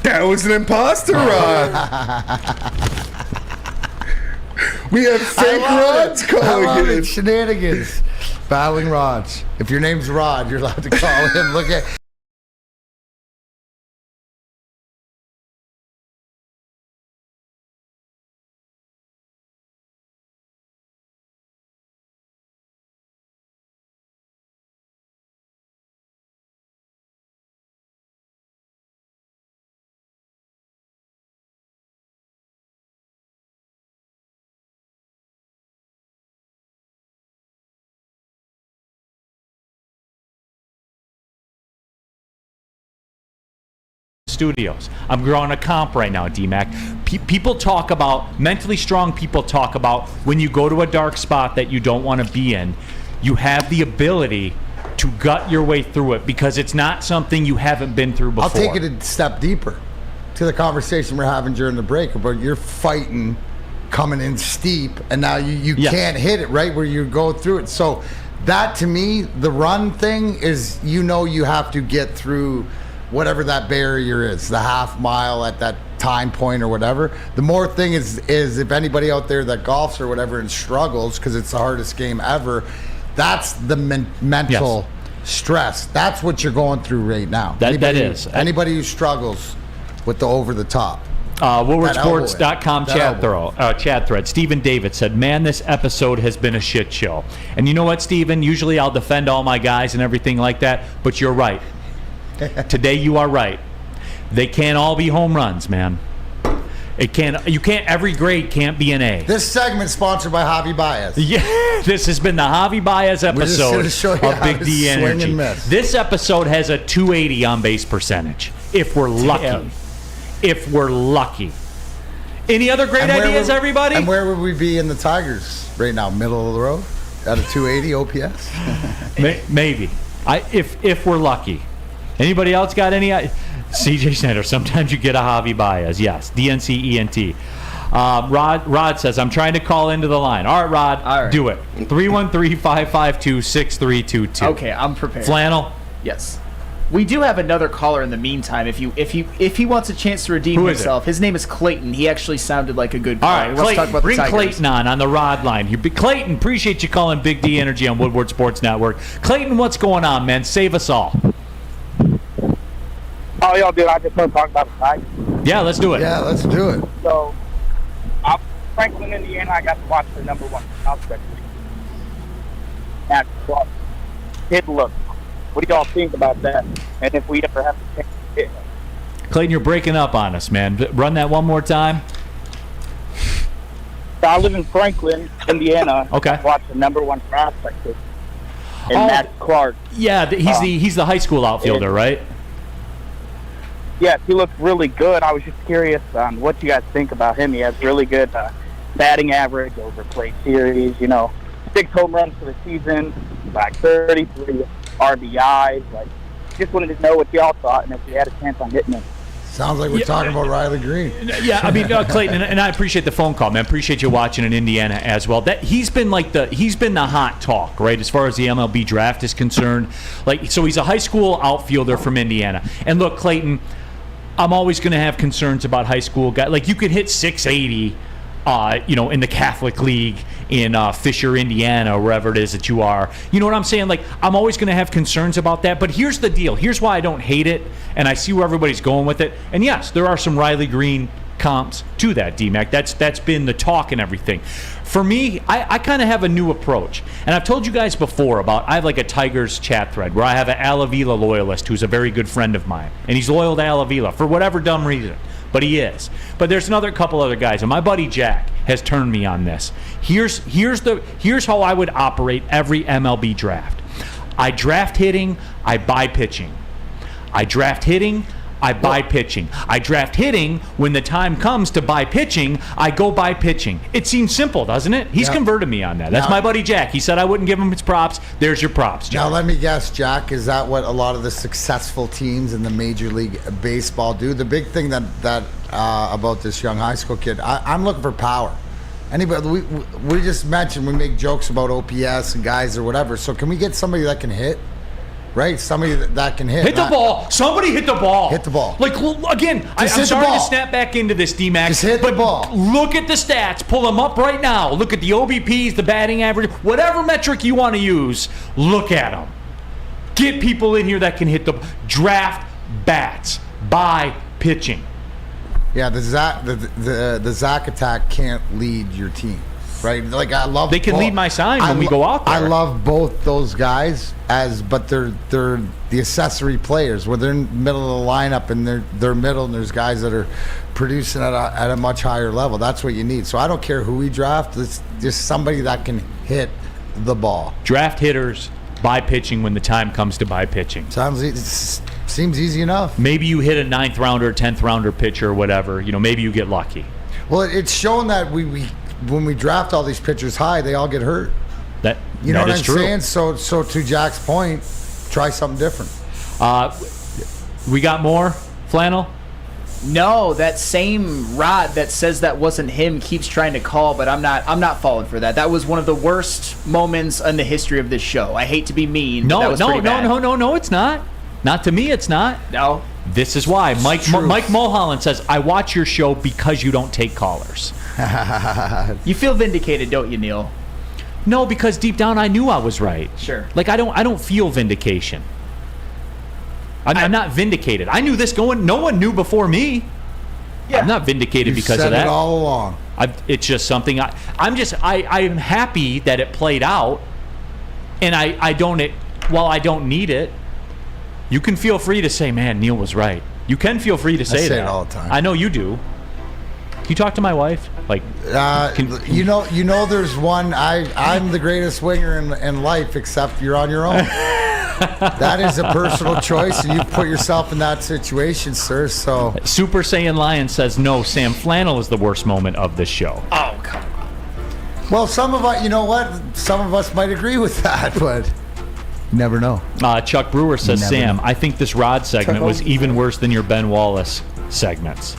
That was an imposter, Rod. We have fake Rods calling it. Shenanigans. Battling Rods. If your name's Rod, you're allowed to call him. Look at. Studios. I'm drawing a comp right now, D-Mac. People talk about, mentally strong people talk about when you go to a dark spot that you don't want to be in, you have the ability to gut your way through it because it's not something you haven't been through before. I'll take it a step deeper to the conversation we're having during the break about you're fighting coming in steep, and now you can't hit it right where you go through it. So that, to me, the run thing is, you have to get through whatever that barrier is, the half mile at that time point or whatever. The more thing is if anybody out there that golfs or whatever and struggles, because it's the hardest game ever, that's the mental stress. That's what you're going through right now. That is. Anybody who struggles with the over the top. WoodwardSports.com chat thread. Stephen David said, man, this episode has been a shit show. And you know what, Stephen? Usually I'll defend all my guys and everything like that, but you're right. Today you are right. They can't all be home runs, man. Every grade can't be an A. This segment sponsored by Javi Baez. Yeah, this has been the Javi Baez episode of Big D Energy. This episode has a 280 on base percentage, if we're lucky. Damn. If we're lucky. Any other great ideas, everybody? And where would we be in the Tigers right now? Middle of the road? At a 280 OPS? Maybe. If we're lucky. Anybody else got any? CJ Sanders, sometimes you get a Javi Baez. Yes, DNCENT. Rod says, I'm trying to call into the line. All right, Rod, All right. Do it. 313-552-6322. Okay, I'm prepared. Flannel? Yes. We do have another caller in the meantime. If he wants a chance to redeem himself, his name is Clayton. He actually sounded like a good caller. All right, Let's talk about bring the Tigers. Clayton on the Rod line here. Clayton, appreciate you calling Big D Energy on Woodward Sports Network. Clayton, what's going on, man? Save us all. Oh, y'all, dude, I just want to talk about the Tigers. Yeah, let's do it. Yeah, let's do it. So, I'm Franklin, Indiana. I got to watch the number one prospect. At Clark. Hit look. What do y'all think about that? And if we ever have to change it? Clayton, you're breaking up on us, man. Run that one more time. So I live in Franklin, Indiana. Okay. I watch the number one prospect. And Max Clark. Yeah, he's the high school outfielder, right? Yes, he looks really good. I was just curious on what you guys think about him. He has really good batting average over plate series. 6 home runs for the season, like 33 RBIs. Just wanted to know what y'all thought and if you had a chance on hitting him. Sounds like we're talking about Riley Green. Yeah, I mean, Clayton, and I appreciate the phone call, man. Appreciate you watching in Indiana as well. He's been the hot talk, right, as far as the MLB draft is concerned. So he's a high school outfielder from Indiana. And look, Clayton, I'm always going to have concerns about high school guys. You could hit 680, in the Catholic League in Fisher, Indiana, or wherever it is that you are. You know what I'm saying? I'm always going to have concerns about that. But here's the deal. Here's why I don't hate it, and I see where everybody's going with it. And yes, there are some Riley Green comps to that, D-Mac. That's been the talk and everything. For me, I kind of have a new approach. And I've told you guys before I have a Tigers chat thread where I have an Al Avila loyalist who's a very good friend of mine. And he's loyal to Al Avila for whatever dumb reason. But he is. But there's couple other guys. And my buddy Jack has turned me on this. Here's how I would operate every MLB draft. I draft hitting, I buy pitching. I draft hitting, I buy pitching. I draft hitting. When the time comes to buy pitching, I go buy pitching. It seems simple, doesn't it? He's converted me on that. That's my buddy Jack. He said I wouldn't give him his props. There's your props, Jack. Now, let me guess, Jack, is that what a lot of the successful teams in the Major League Baseball do? The big thing that about this young high school kid, I'm looking for power. Anybody, we just mentioned we make jokes about OPS and guys or whatever. So can we get somebody that can hit? Right? Somebody that can hit. Hit the ball. Somebody hit the ball. Hit the ball. Again, I'm sorry to snap back into this, D-Mac. Just hit the ball. Look at the stats. Pull them up right now. Look at the OBPs, the batting average, whatever metric you want to use, look at them. Get people in here that can hit the draft bats. Buy pitching. Yeah, the Zach attack can't lead your team. Right, I love. They can lead my sign when we go out there. I love both those guys but they're the accessory players where they're in the middle of the lineup and they're middle and there's guys that are producing at a much higher level. That's what you need. So I don't care who we draft. It's just somebody that can hit the ball. Draft hitters, buy pitching when the time comes to buy pitching. Seems easy enough. Maybe you hit a 9th rounder, 10th rounder pitcher or whatever. Maybe you get lucky. Well, it's shown that when we draft all these pitchers high, they all get hurt. You know what I'm saying? So to Jack's point, try something different. We got more, Flannel? No, that same Rod that says that wasn't him keeps trying to call, but I'm not falling for that. That was one of the worst moments in the history of this show. I hate to be mean. But that was pretty bad. No, it's not. Not to me, it's not. No. This is why. Mike Mulholland says, I watch your show because you don't take callers. You feel vindicated, don't you, Neal? No, because deep down I knew I was right. Sure. Like, I don't feel vindication. I'm not vindicated. I knew this going. No one knew before me. Yeah. I'm not vindicated because of that. You said it all along. It's just something. I'm happy that it played out, and I don't need it. You can feel free to say, "Man, Neal was right." You can feel free to say that. I say it all the time. I know you do. Can you talk to my wife? Like, you know, there's one. I'm the greatest winger in life, except you're on your own. That is a personal choice, and you put yourself in that situation, sir. So, Super Saiyan Lion says no. Sam Flannel is the worst moment of this show. Oh, come on. Well, some of us, you know what? Some of us might agree with that, but you never know. Chuck Brewer says, Sam, I think this Rod segment was even worse than your Ben Wallace segments.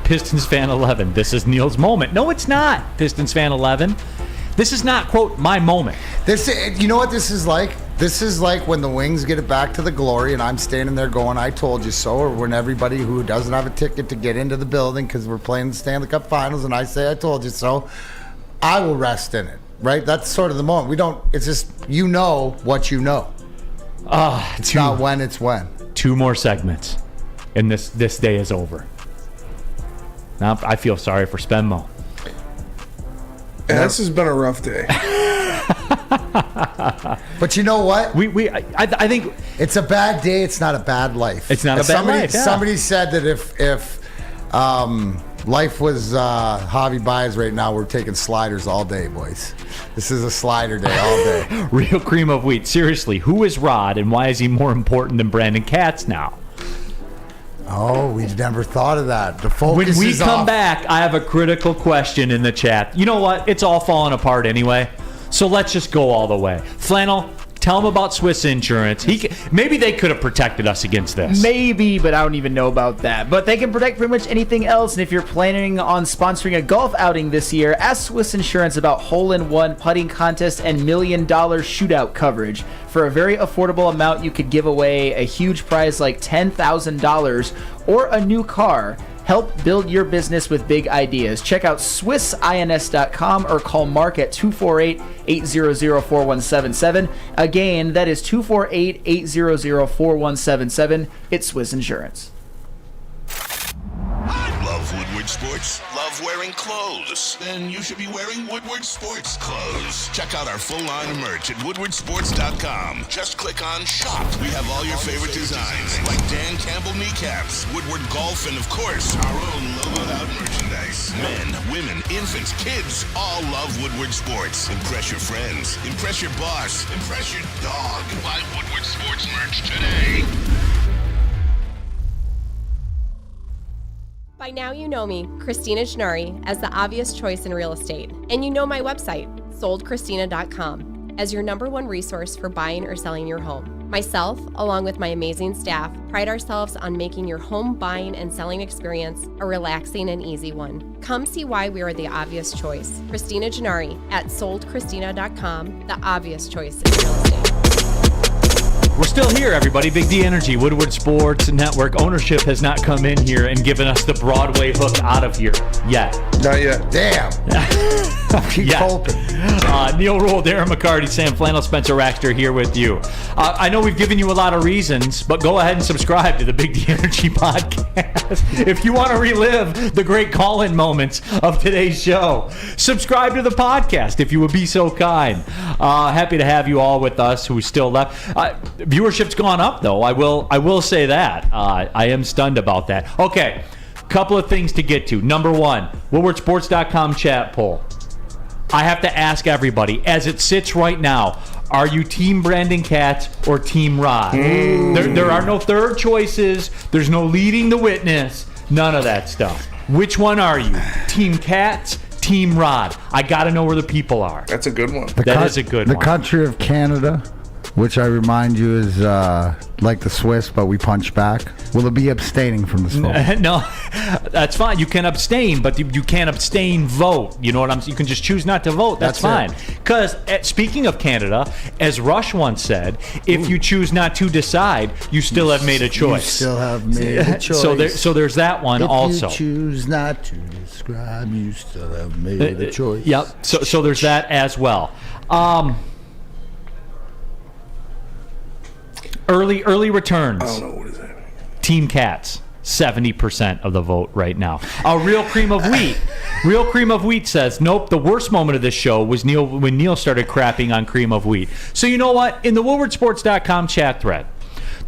Pistons fan 11. This is Neal's moment. No, it's not. Pistons fan 11. This is not, quote, my moment. You know what this is like? This is like when the Wings get it back to the glory and I'm standing there going, I told you so, or when everybody who doesn't have a ticket to get into the building because we're playing the Stanley Cup Finals and I say, I told you so, I will rest in it, right? That's sort of the moment. It's just, you know what you know. It's not when, it's when. 2 more segments and this day is over. Now I feel sorry for Spenmo. Yeah, this has been a rough day. But you know what? I think it's a bad day. It's not a bad life. It's not a bad life. Yeah. Somebody said that if life was Javi Baez right now, we're taking sliders all day, boys. This is a slider day all day. Real cream of wheat. Seriously, who is Rod and why is he more important than Brandon Katz now? Oh, we've never thought of that. The focus when we is come off. back, I have a critical question in the chat. You know what? It's all falling apart anyway. So let's just go all the way. Flannel, tell him about Swiss Insurance. Maybe they could have protected us against this. Maybe, but I don't even know about that. But they can protect pretty much anything else. And if you're planning on sponsoring a golf outing this year, ask Swiss Insurance about hole-in-one putting contest and $1 million shootout coverage. For a very affordable amount, you could give away a huge prize like $10,000 or a new car. Help build your business with big ideas. Check out SwissINS.com or call Mark at 248-800-4177. Again, that is 248-800-4177. It's Swiss Insurance. Love Woodward Sports? Love wearing clothes? Then you should be wearing Woodward Sports clothes. Check out our full line of merch at woodwardsports.com. Just click on shop. We have all your favorite designs, like Dan Campbell kneecaps, Woodward golf, and of course, our own logoed out merchandise. Men, women, infants, kids all love Woodward Sports. Impress your friends. Impress your boss. Impress your dog. Buy Woodward Sports merch today. By now you know me, Christina Gennari, as the obvious choice in real estate. And you know my website, soldchristina.com, as your #1 resource for buying or selling your home. Myself, along with my amazing staff, pride ourselves on making your home buying and selling experience a relaxing and easy one. Come see why we are the obvious choice. Christina Gennari at soldchristina.com, the obvious choice in real estate. We're still here, everybody. Big D Energy, Woodward Sports Network. Ownership has not come in here and given us the Broadway hook out of here yet. Not yet. Damn. Keep hoping. Neal, Ruhl, Darren, McCarty, Sam Flannel, Spencer Raxter here with you. I know we've given you a lot of reasons, but go ahead and subscribe to the Big D Energy podcast. If you want to relive the great call-in moments of today's show, subscribe to the podcast if you would be so kind. Happy to have you all with us who still left. Viewership's gone up, though. I will say that. I am stunned about that. Okay, couple of things to get to. Number 1, WoodwardSports.com chat poll. I have to ask everybody, as it sits right now, are you Team Brandon Katz or Team Rod? There are no third choices. There's no leading the witness. None of that stuff. Which one are you? Team Katz, Team Rod? I got to know where the people are. That's a good one. That is a good one. The country of Canada. Which I remind you is like the Swiss, but we punch back. Will it be abstaining from the smoke? No, that's fine. You can abstain, but you can't abstain vote. You know what I'm saying? You can just choose not to vote. That's fine. Because speaking of Canada, as Rush once said, if you choose not to decide, you still have made a choice. You still have made a choice. So there's that one also. If you choose not to describe, you still have made a choice. Yep. So there's that as well. Early returns. I don't know what is that. Team Cats, 70% of the vote right now. Real Cream of Wheat. Real Cream of Wheat says, nope, the worst moment of this show was when Neal started crapping on Cream of Wheat. So you know what? In the WoodwardSports.com chat thread,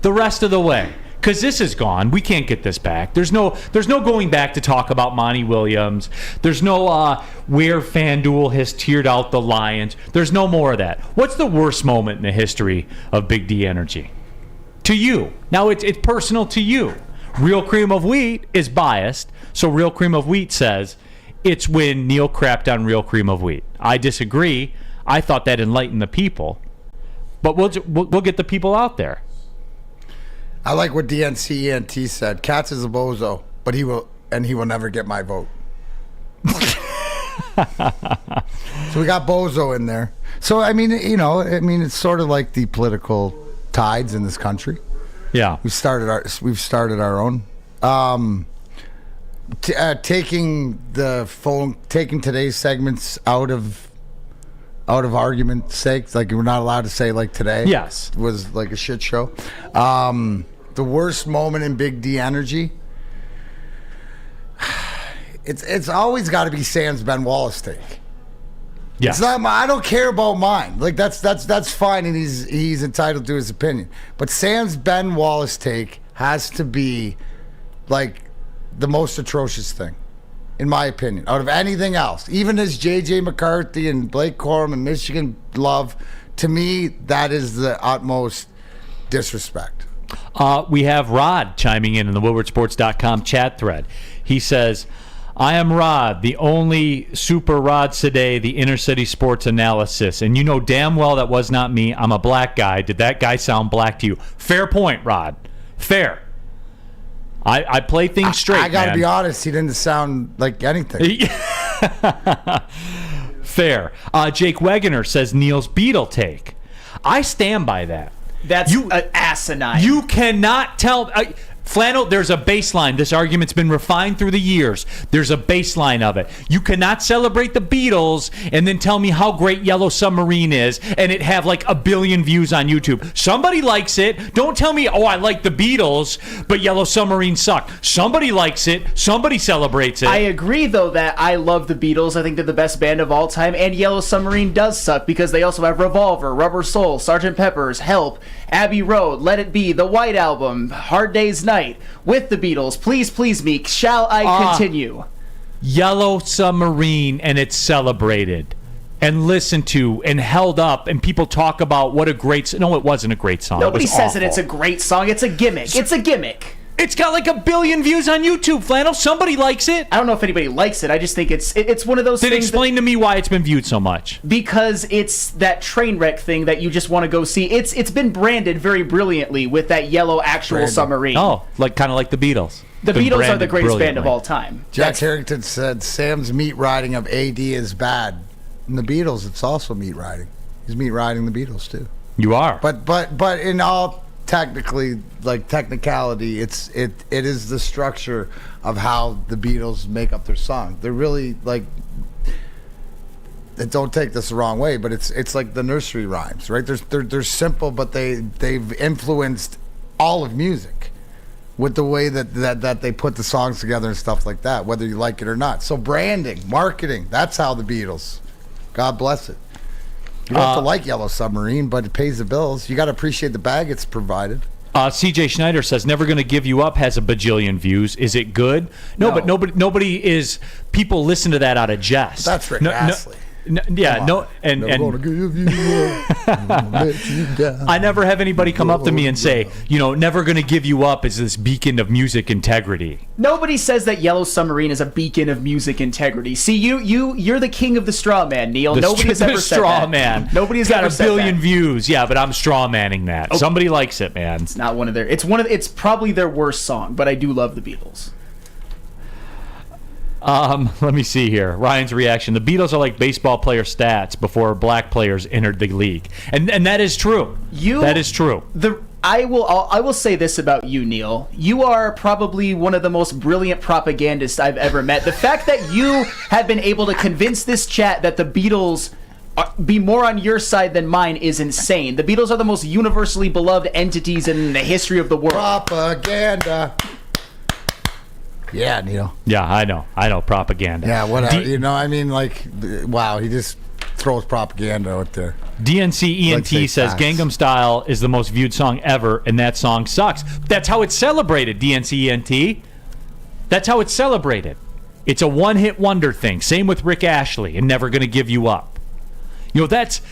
the rest of the way, because this is gone. We can't get this back. There's no going back to talk about Monty Williams. There's no where FanDuel has tiered out the Lions. There's no more of that. What's the worst moment in the history of Big D Energy? To you. Now it's personal to you. Real Cream of Wheat is biased, so Real Cream of Wheat says it's when Neal crapped on Real Cream of Wheat. I disagree. I thought that enlightened the people, but we'll get the people out there. I like what DNCENT said. Katz is a bozo, but he will never get my vote. So we got bozo in there. So I mean, it's sort of like the political tides in this country. Yeah, we've started our own. Taking today's segments out of argument's sake, like we're not allowed to say like today. Yes, was like a shit show. The worst moment in Big D Energy. It's always got to be Sam's Ben Wallace take. Yeah, it's not. I don't care about mine. Like that's fine, and he's entitled to his opinion. But Sam's Ben Wallace take has to be like the most atrocious thing, in my opinion, out of anything else. Even as JJ McCarthy and Blake Corum and Michigan love, to me that is the utmost disrespect. We have Rod chiming in the WoodwardSports.com chat thread. He says, I am Rod, the only super Rod today, the inner city sports analysis. And you know damn well that was not me. I'm a black guy. Did that guy sound black to you? Fair point, Rod. Fair. I play things straight, I gotta be honest, he didn't sound like anything. Fair. Jake Wegener says Neal's Beatle take. I stand by that. That's asinine. You cannot tell... Flannel, there's a baseline. This argument's been refined through the years. There's a baseline of it. You cannot celebrate the Beatles and then tell me how great Yellow Submarine is and it have like 1 billion views on YouTube. Somebody likes it. Don't tell me, I like the Beatles, but Yellow Submarine sucked. Somebody likes it. Somebody celebrates it. I agree, though, that I love the Beatles. I think they're the best band of all time, and Yellow Submarine does suck because they also have Revolver, Rubber Soul, Sgt. Pepper's, Help, Abbey Road, Let It Be, The White Album, Hard Day's Night, with the Beatles. Please, please, me. Shall I continue? Yellow Submarine, and it's celebrated and listened to and held up, and people talk about what a great... No, it wasn't a great song. Nobody says awful. that it's a great song. It's a gimmick. It's a gimmick. It's got like 1 billion views on YouTube, Flannel. Somebody likes it. I don't know if anybody likes it. I just think it's one of those things. Then explain to me why it's been viewed so much. Because it's that train wreck thing that you just want to go see. It's been branded very brilliantly with that yellow actual submarine. Oh, kind of like the Beatles. The Beatles are the greatest band of all time. Jack Harrington said Sam's meat riding of AD is bad. In the Beatles, it's also meat riding. He's meat riding the Beatles too. You are. But in all technicality, it is the structure of how the Beatles make up their song. They're really like, don't take this the wrong way, but it's like the nursery rhymes, right? They're simple, but they've influenced all of music with the way that they put the songs together and stuff like that, whether you like it or not. So branding, marketing, that's how the Beatles. God bless it. You don't have to like Yellow Submarine, but it pays the bills. You got to appreciate the bag it's provided. CJ Schneider says, Never Gonna Give You Up has 1 bajillion views. Is it good? No, but nobody is... People listen to that out of jest. That's Rick Astley. and gonna give you up, let you down. I never have anybody come up to me and say, never going to give you up is this beacon of music integrity. Nobody says that Yellow Submarine is a beacon of music integrity. See, you're the king of the straw man, Neal. Nobody has ever said straw that. man. Nobody's got ever a said billion that. views. Yeah, but I'm straw manning that. Okay. Somebody likes it, man. It's not one of their. It's probably their worst song, but I do love the Beatles. Let me see here. Ryan's reaction. The Beatles are like baseball player stats before black players entered the league. And that is true. That is true. I will say this about you, Neal. You are probably one of the most brilliant propagandists I've ever met. The fact that you have been able to convince this chat that the Beatles be more on your side than mine is insane. The Beatles are the most universally beloved entities in the history of the world. Propaganda. Yeah, Neal. Yeah, I know propaganda. Yeah, whatever. Wow, he just throws propaganda out there. DNC ENT says Gangnam Style is the most viewed song ever, and that song sucks. That's how it's celebrated, DNC ENT. That's how it's celebrated. It's a one-hit wonder thing. Same with Rick Astley and Never Gonna Give You Up. That's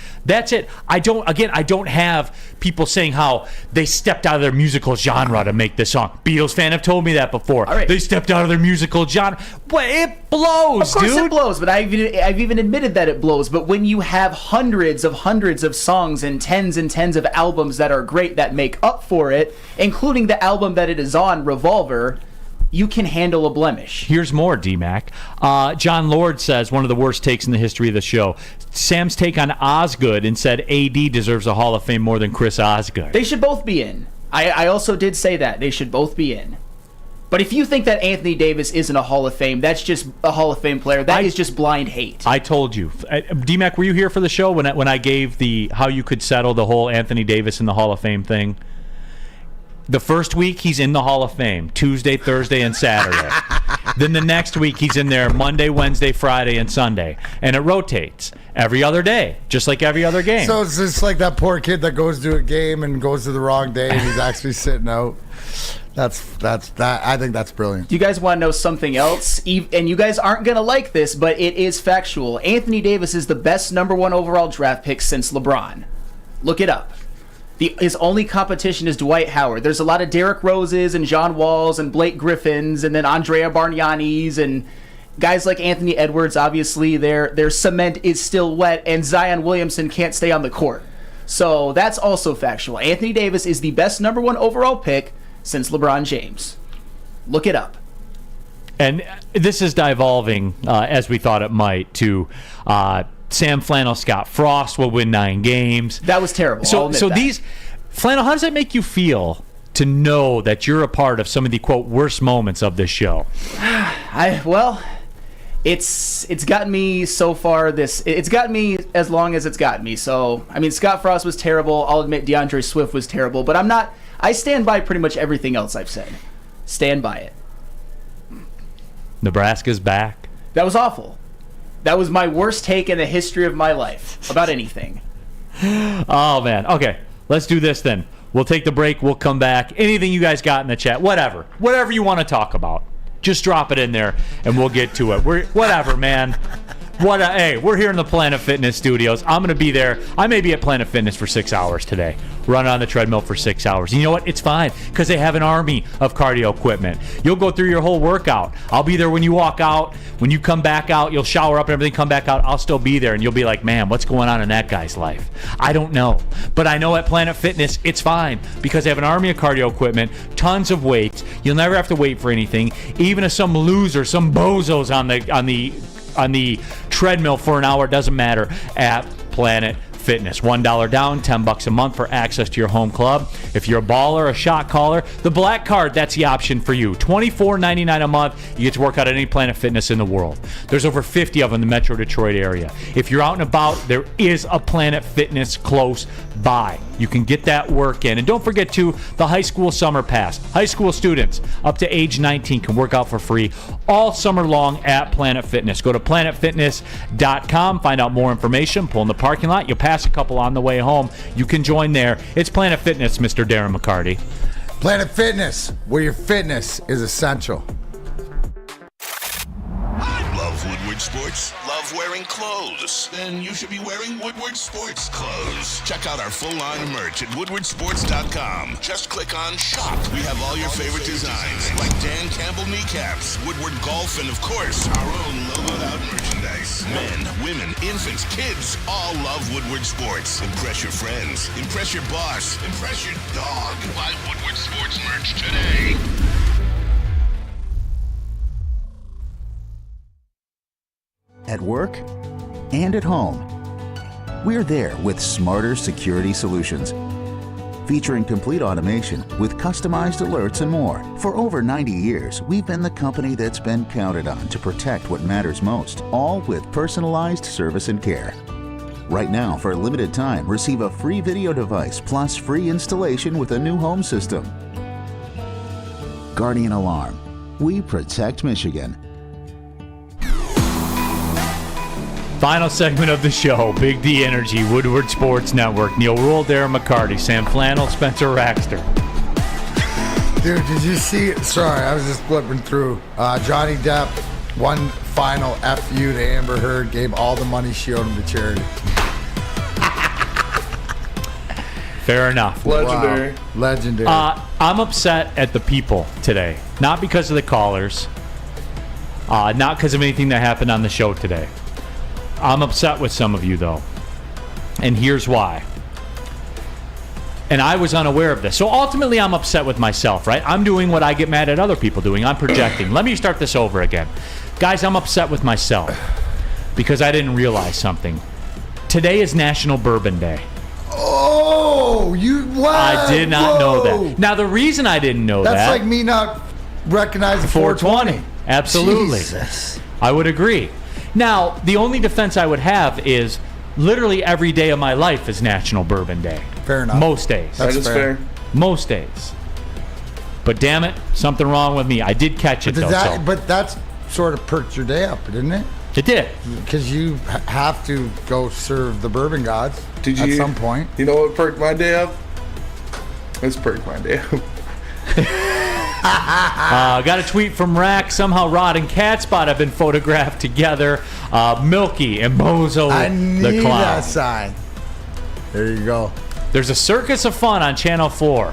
it. I don't have people saying how they stepped out of their musical genre to make this song. Beatles fan have told me that before. All right. They stepped out of their musical genre. But it blows, Of course dude. it blows, but I've even admitted that it blows. But when you have hundreds of songs and tens of albums that are great that make up for it, including the album that it is on, Revolver, you can handle a blemish. Here's more, D-Mac. John Lord says, one of the worst takes in the history of the show. Sam's take on Osgood and said AD deserves a Hall of Fame more than Chris Osgood. They should both be in. I also did say that. They should both be in. But if you think that Anthony Davis isn't a Hall of Fame, that's just a Hall of Fame player. That is just blind hate. I told you. D-Mac, were you here for the show when I gave the how you could settle the whole Anthony Davis in the Hall of Fame thing? The first week, he's in the Hall of Fame, Tuesday, Thursday, and Saturday. Then the next week, he's in there Monday, Wednesday, Friday, and Sunday. And it rotates every other day, just like every other game. So it's just like that poor kid that goes to a game and goes to the wrong day and he's actually sitting out. That's I think that's brilliant. Do you guys want to know something else? And you guys aren't going to like this, but it is factual. Anthony Davis is the best #1 overall draft pick since LeBron. Look it up. His only competition is Dwight Howard. There's a lot of Derrick Roses and John Walls and Blake Griffins and then Andrea Bargnanis and guys like Anthony Edwards. Obviously, their cement is still wet, and Zion Williamson can't stay on the court. So that's also factual. Anthony Davis is the best #1 overall pick since LeBron James. Look it up. And this is devolving, as we thought it might, to Sam Flannel, Scott Frost will win 9 games. That was terrible. So these Flannel, how does that make you feel to know that you're a part of some of the quote worst moments of this show? It's gotten me so far. It's gotten me as long as it's gotten me. So I mean, Scott Frost was terrible. I'll admit DeAndre Swift was terrible, but I stand by pretty much everything else I've said. Stand by it. Nebraska's back. That was awful. That was my worst take in the history of my life about anything. Oh, man. Okay, let's do this then. We'll take the break. We'll come back. Anything you guys got in the chat, whatever you want to talk about, just drop it in there, and we'll get to it. Whatever, man. Hey, we're here in the Planet Fitness studios. I'm going to be there. I may be at Planet Fitness for 6 hours today. Run on the treadmill for 6 hours. And you know what? It's fine because they have an army of cardio equipment. You'll go through your whole workout. I'll be there when you walk out. When you come back out, you'll shower up and everything, come back out. I'll still be there, and you'll be like, man, what's going on in that guy's life? I don't know. But I know at Planet Fitness, it's fine because they have an army of cardio equipment, tons of weights. You'll never have to wait for anything. Even if some loser, some bozos on the treadmill for an hour, doesn't matter at Planet Fitness. $1 down, $10 a month for access to your home club. If you're a baller, a shot caller, the black card, that's the option for you. $24.99 a month. You get to work out at any Planet Fitness in the world. There's over 50 of them in the Metro Detroit area. If you're out and about, there is a Planet Fitness close by. You can get that work in. And don't forget to the high school summer pass. High school students up to age 19 can work out for free all summer long at Planet Fitness. Go to planetfitness.com, find out more information, pull in the parking lot. You'll pass a couple on the way home. You can join there. It's Planet Fitness, Mr. Darren McCarty. Planet Fitness, where your fitness is essential. Love Woodward Woodward Sports? Love wearing clothes? Then you should be wearing Woodward Sports clothes. Check out our full line of merch at woodwardsports.com. Just click on shop. We have all your favorite designs, like Dan Campbell kneecaps, Woodward golf, and of course, our own logoed out merchandise. Men, women, infants, kids, all love Woodward Sports. Impress your friends. Impress your boss. Impress your dog. Buy Woodward Sports merch today. At work and at home, we're there with smarter security solutions. Featuring complete automation with customized alerts and more. For over 90 years, we've been the company that's been counted on to protect what matters most, all with personalized service and care. Right now, for a limited time, receive a free video device plus free installation with a new home system. Guardian Alarm. We protect Michigan. Final segment of the show, Big D Energy, Woodward Sports Network. Neal Ruhl, Darren McCarty, Sam Flannel, Spencer Raxter. Dude, did you see? Sorry, I was just flipping through. Johnny Depp, one final FU to Amber Heard, gave all the money she owed him to charity. Fair enough. Legendary. Wow. Legendary. I'm upset at the people today. Not because of the callers. Not because of anything that happened on the show today. I'm upset with some of you, though. And here's why. And I was unaware of this. So ultimately, I'm upset with myself, right? I'm doing what I get mad at other people doing. I'm projecting. Let me start this over again. Guys, I'm upset with myself because I didn't realize something. Today is National Bourbon Day. Oh, you what? I did not know that. Now, the reason I didn't know That's that... like me not recognizing 420. Absolutely. Jesus. I would agree. Now, the only defense I would have is literally every day of my life is National Bourbon Day. Fair enough. Most days. That is fair. Most days. But damn it, something wrong with me. I did catch it, though. But that's sort of perked your day up, didn't it? It did. Because you have to go serve the bourbon gods at some point. You know what perked my day up? It's perked my day up. Got a tweet from Rack. Somehow Rod and Catspot have been photographed together. Milky and Bozo the Clown. That sign. There you go. There's a circus of fun on Channel 4.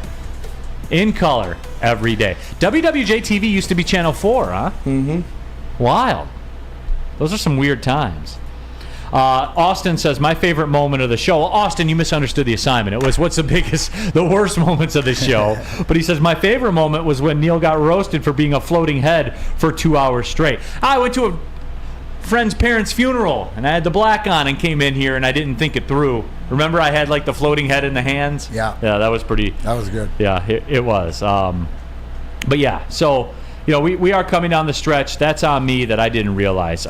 In color every day. WWJ-TV used to be Channel 4, huh? Mm-hmm. Wild. Those are some weird times. Austin says, my favorite moment of the show. Well, Austin, you misunderstood the assignment. It was what's the worst moments of the show. But he says, my favorite moment was when Neal got roasted for being a floating head for 2 hours straight. I went to a friend's parents' funeral, and I had the black on and came in here, and I didn't think it through. Remember I had like the floating head in the hands? Yeah. Yeah, that was pretty. That was good. Yeah, it was. But yeah, so... You know, we are coming down the stretch. That's on me that I didn't realize.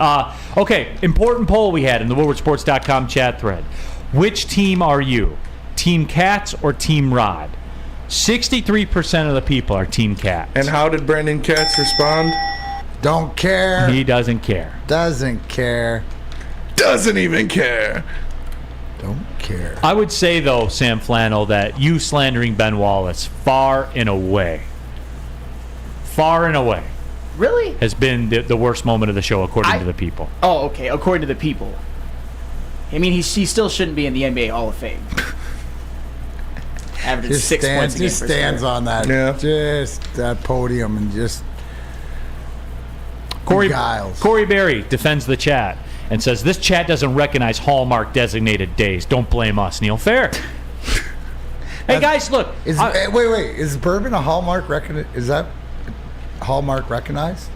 Okay, important poll we had in the WoodwardSports.com chat thread. Which team are you? Team Cats or Team Rod? 63% of the people are Team Cats. And how did Brandon Katz respond? Don't care. He doesn't care. Doesn't care. Doesn't even care. Don't care. I would say, though, Sam Flannel, that you slandering Ben Wallace far and away really has been the worst moment of the show according to the people. Oh, okay, according to the people. I mean, he still shouldn't be in the NBA Hall of Fame. Averaging 6 points a game. Just stands on that, just that podium and just Corey Berry defends the chat and says, this chat doesn't recognize Hallmark designated days. Don't blame us, Neal. Fair. Hey, guys, look. Wait. Is bourbon a Hallmark Is that Hallmark recognized?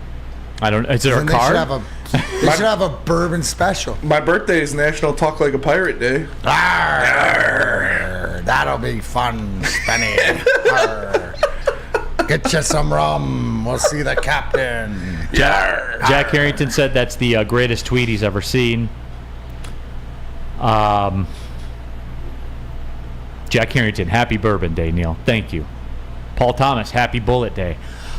I don't. Is there a card? They should have a bourbon special. My birthday is National Talk Like a Pirate Day. Arr, that'll be fun, Spenny. Get you some rum. We'll see the captain. Jack Harrington said that's the greatest tweet he's ever seen. Jack Harrington, happy Bourbon Day, Neal. Thank you. Paul Thomas, happy Bullet Day.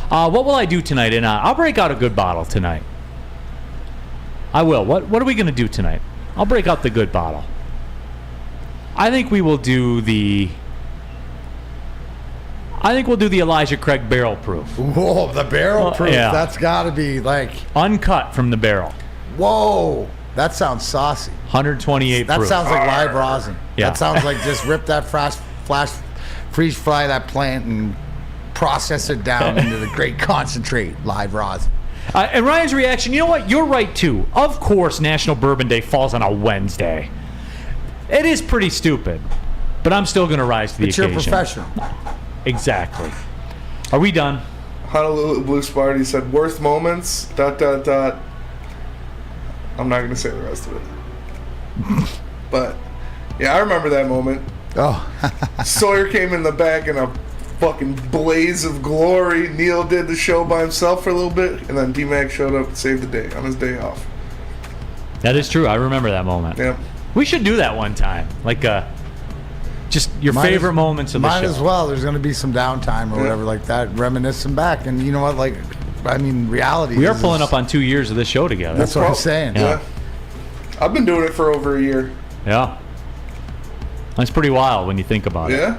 What will I do tonight? And I'll break out a good bottle tonight. I will. What are we going to do tonight? I'll break out the good bottle. I think we will do the... we'll do the Elijah Craig barrel proof. Whoa, the barrel proof. Yeah. That's got to be like... Uncut from the barrel. Whoa, that sounds saucy. 128 That proof. sounds like live rosin. Yeah. That sounds like just rip that freeze fry that plant and process it down into the great concentrate, live rosin. And Ryan's reaction, you know what? You're right, too. Of course, National Bourbon Day falls on a Wednesday. It is pretty stupid, but I'm still going to rise to the occasion. But you're professional. Exactly. Are we done? Honolulu Blue Sparty said, worst moments, ... I'm not going to say the rest of it. But, yeah, I remember that moment. Oh. Sawyer came in the back in a fucking blaze of glory. Neal did the show by himself for a little bit, and then D-Mac showed up and saved the day on his day off. That is true. I remember that moment. Yep. We should do that one time. Like, just your favorite moments of the show. Might as well. There's going to be some downtime or whatever like that, reminiscing back. And you know what? Like, I mean, reality We are pulling up on 2 years of this show together. That's what I'm saying. Yeah. I've been doing it for over a year. Yeah. That's pretty wild when you think about it. Yeah?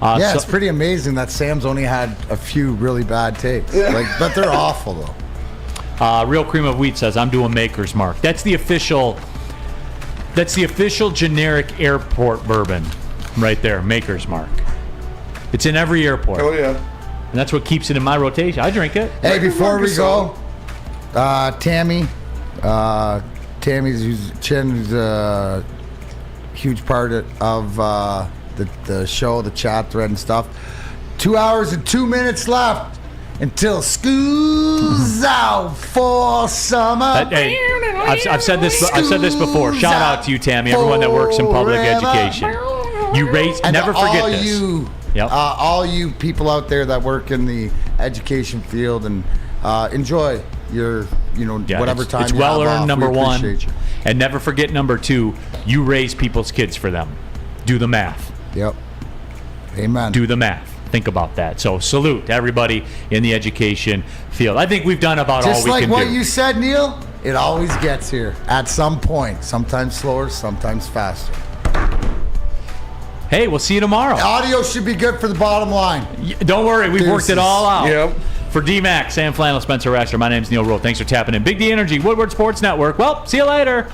Yeah, it's pretty amazing that Sam's only had a few really bad takes. Yeah. But they're awful, though. Real Cream of Wheat says, I'm doing Maker's Mark. That's the official generic airport bourbon right there, Maker's Mark. It's in every airport. Oh, yeah. And that's what keeps it in my rotation. I drink it. Hey, before we go, Tammy's who's a huge part of the show, the chat thread and stuff. 2 hours and 2 minutes left until school's out for summer. Hey, I've said this before. Shout out to you, Tammy, everyone that works in public education. You raise, And never forget this. All you people out there that work in the education field and enjoy your, whatever time it's you well have earned, off. number We one. appreciate you. And never forget number two, you raise people's kids for them. Do the math. Yep. Amen. Do the math. Think about that. So salute to everybody in the education field. I think we've done about all we can do. Just like what you said, Neal, it always gets here at some point. Sometimes slower, sometimes faster. Hey, we'll see you tomorrow. Audio should be good for the bottom line. Don't worry, we've worked it all out. Yep. For D-Mac, Sam Flannel, Spencer Raxter, my name's Neal Ruhl. Thanks for tapping in. Big D Energy, Woodward Sports Network. Well, see you later.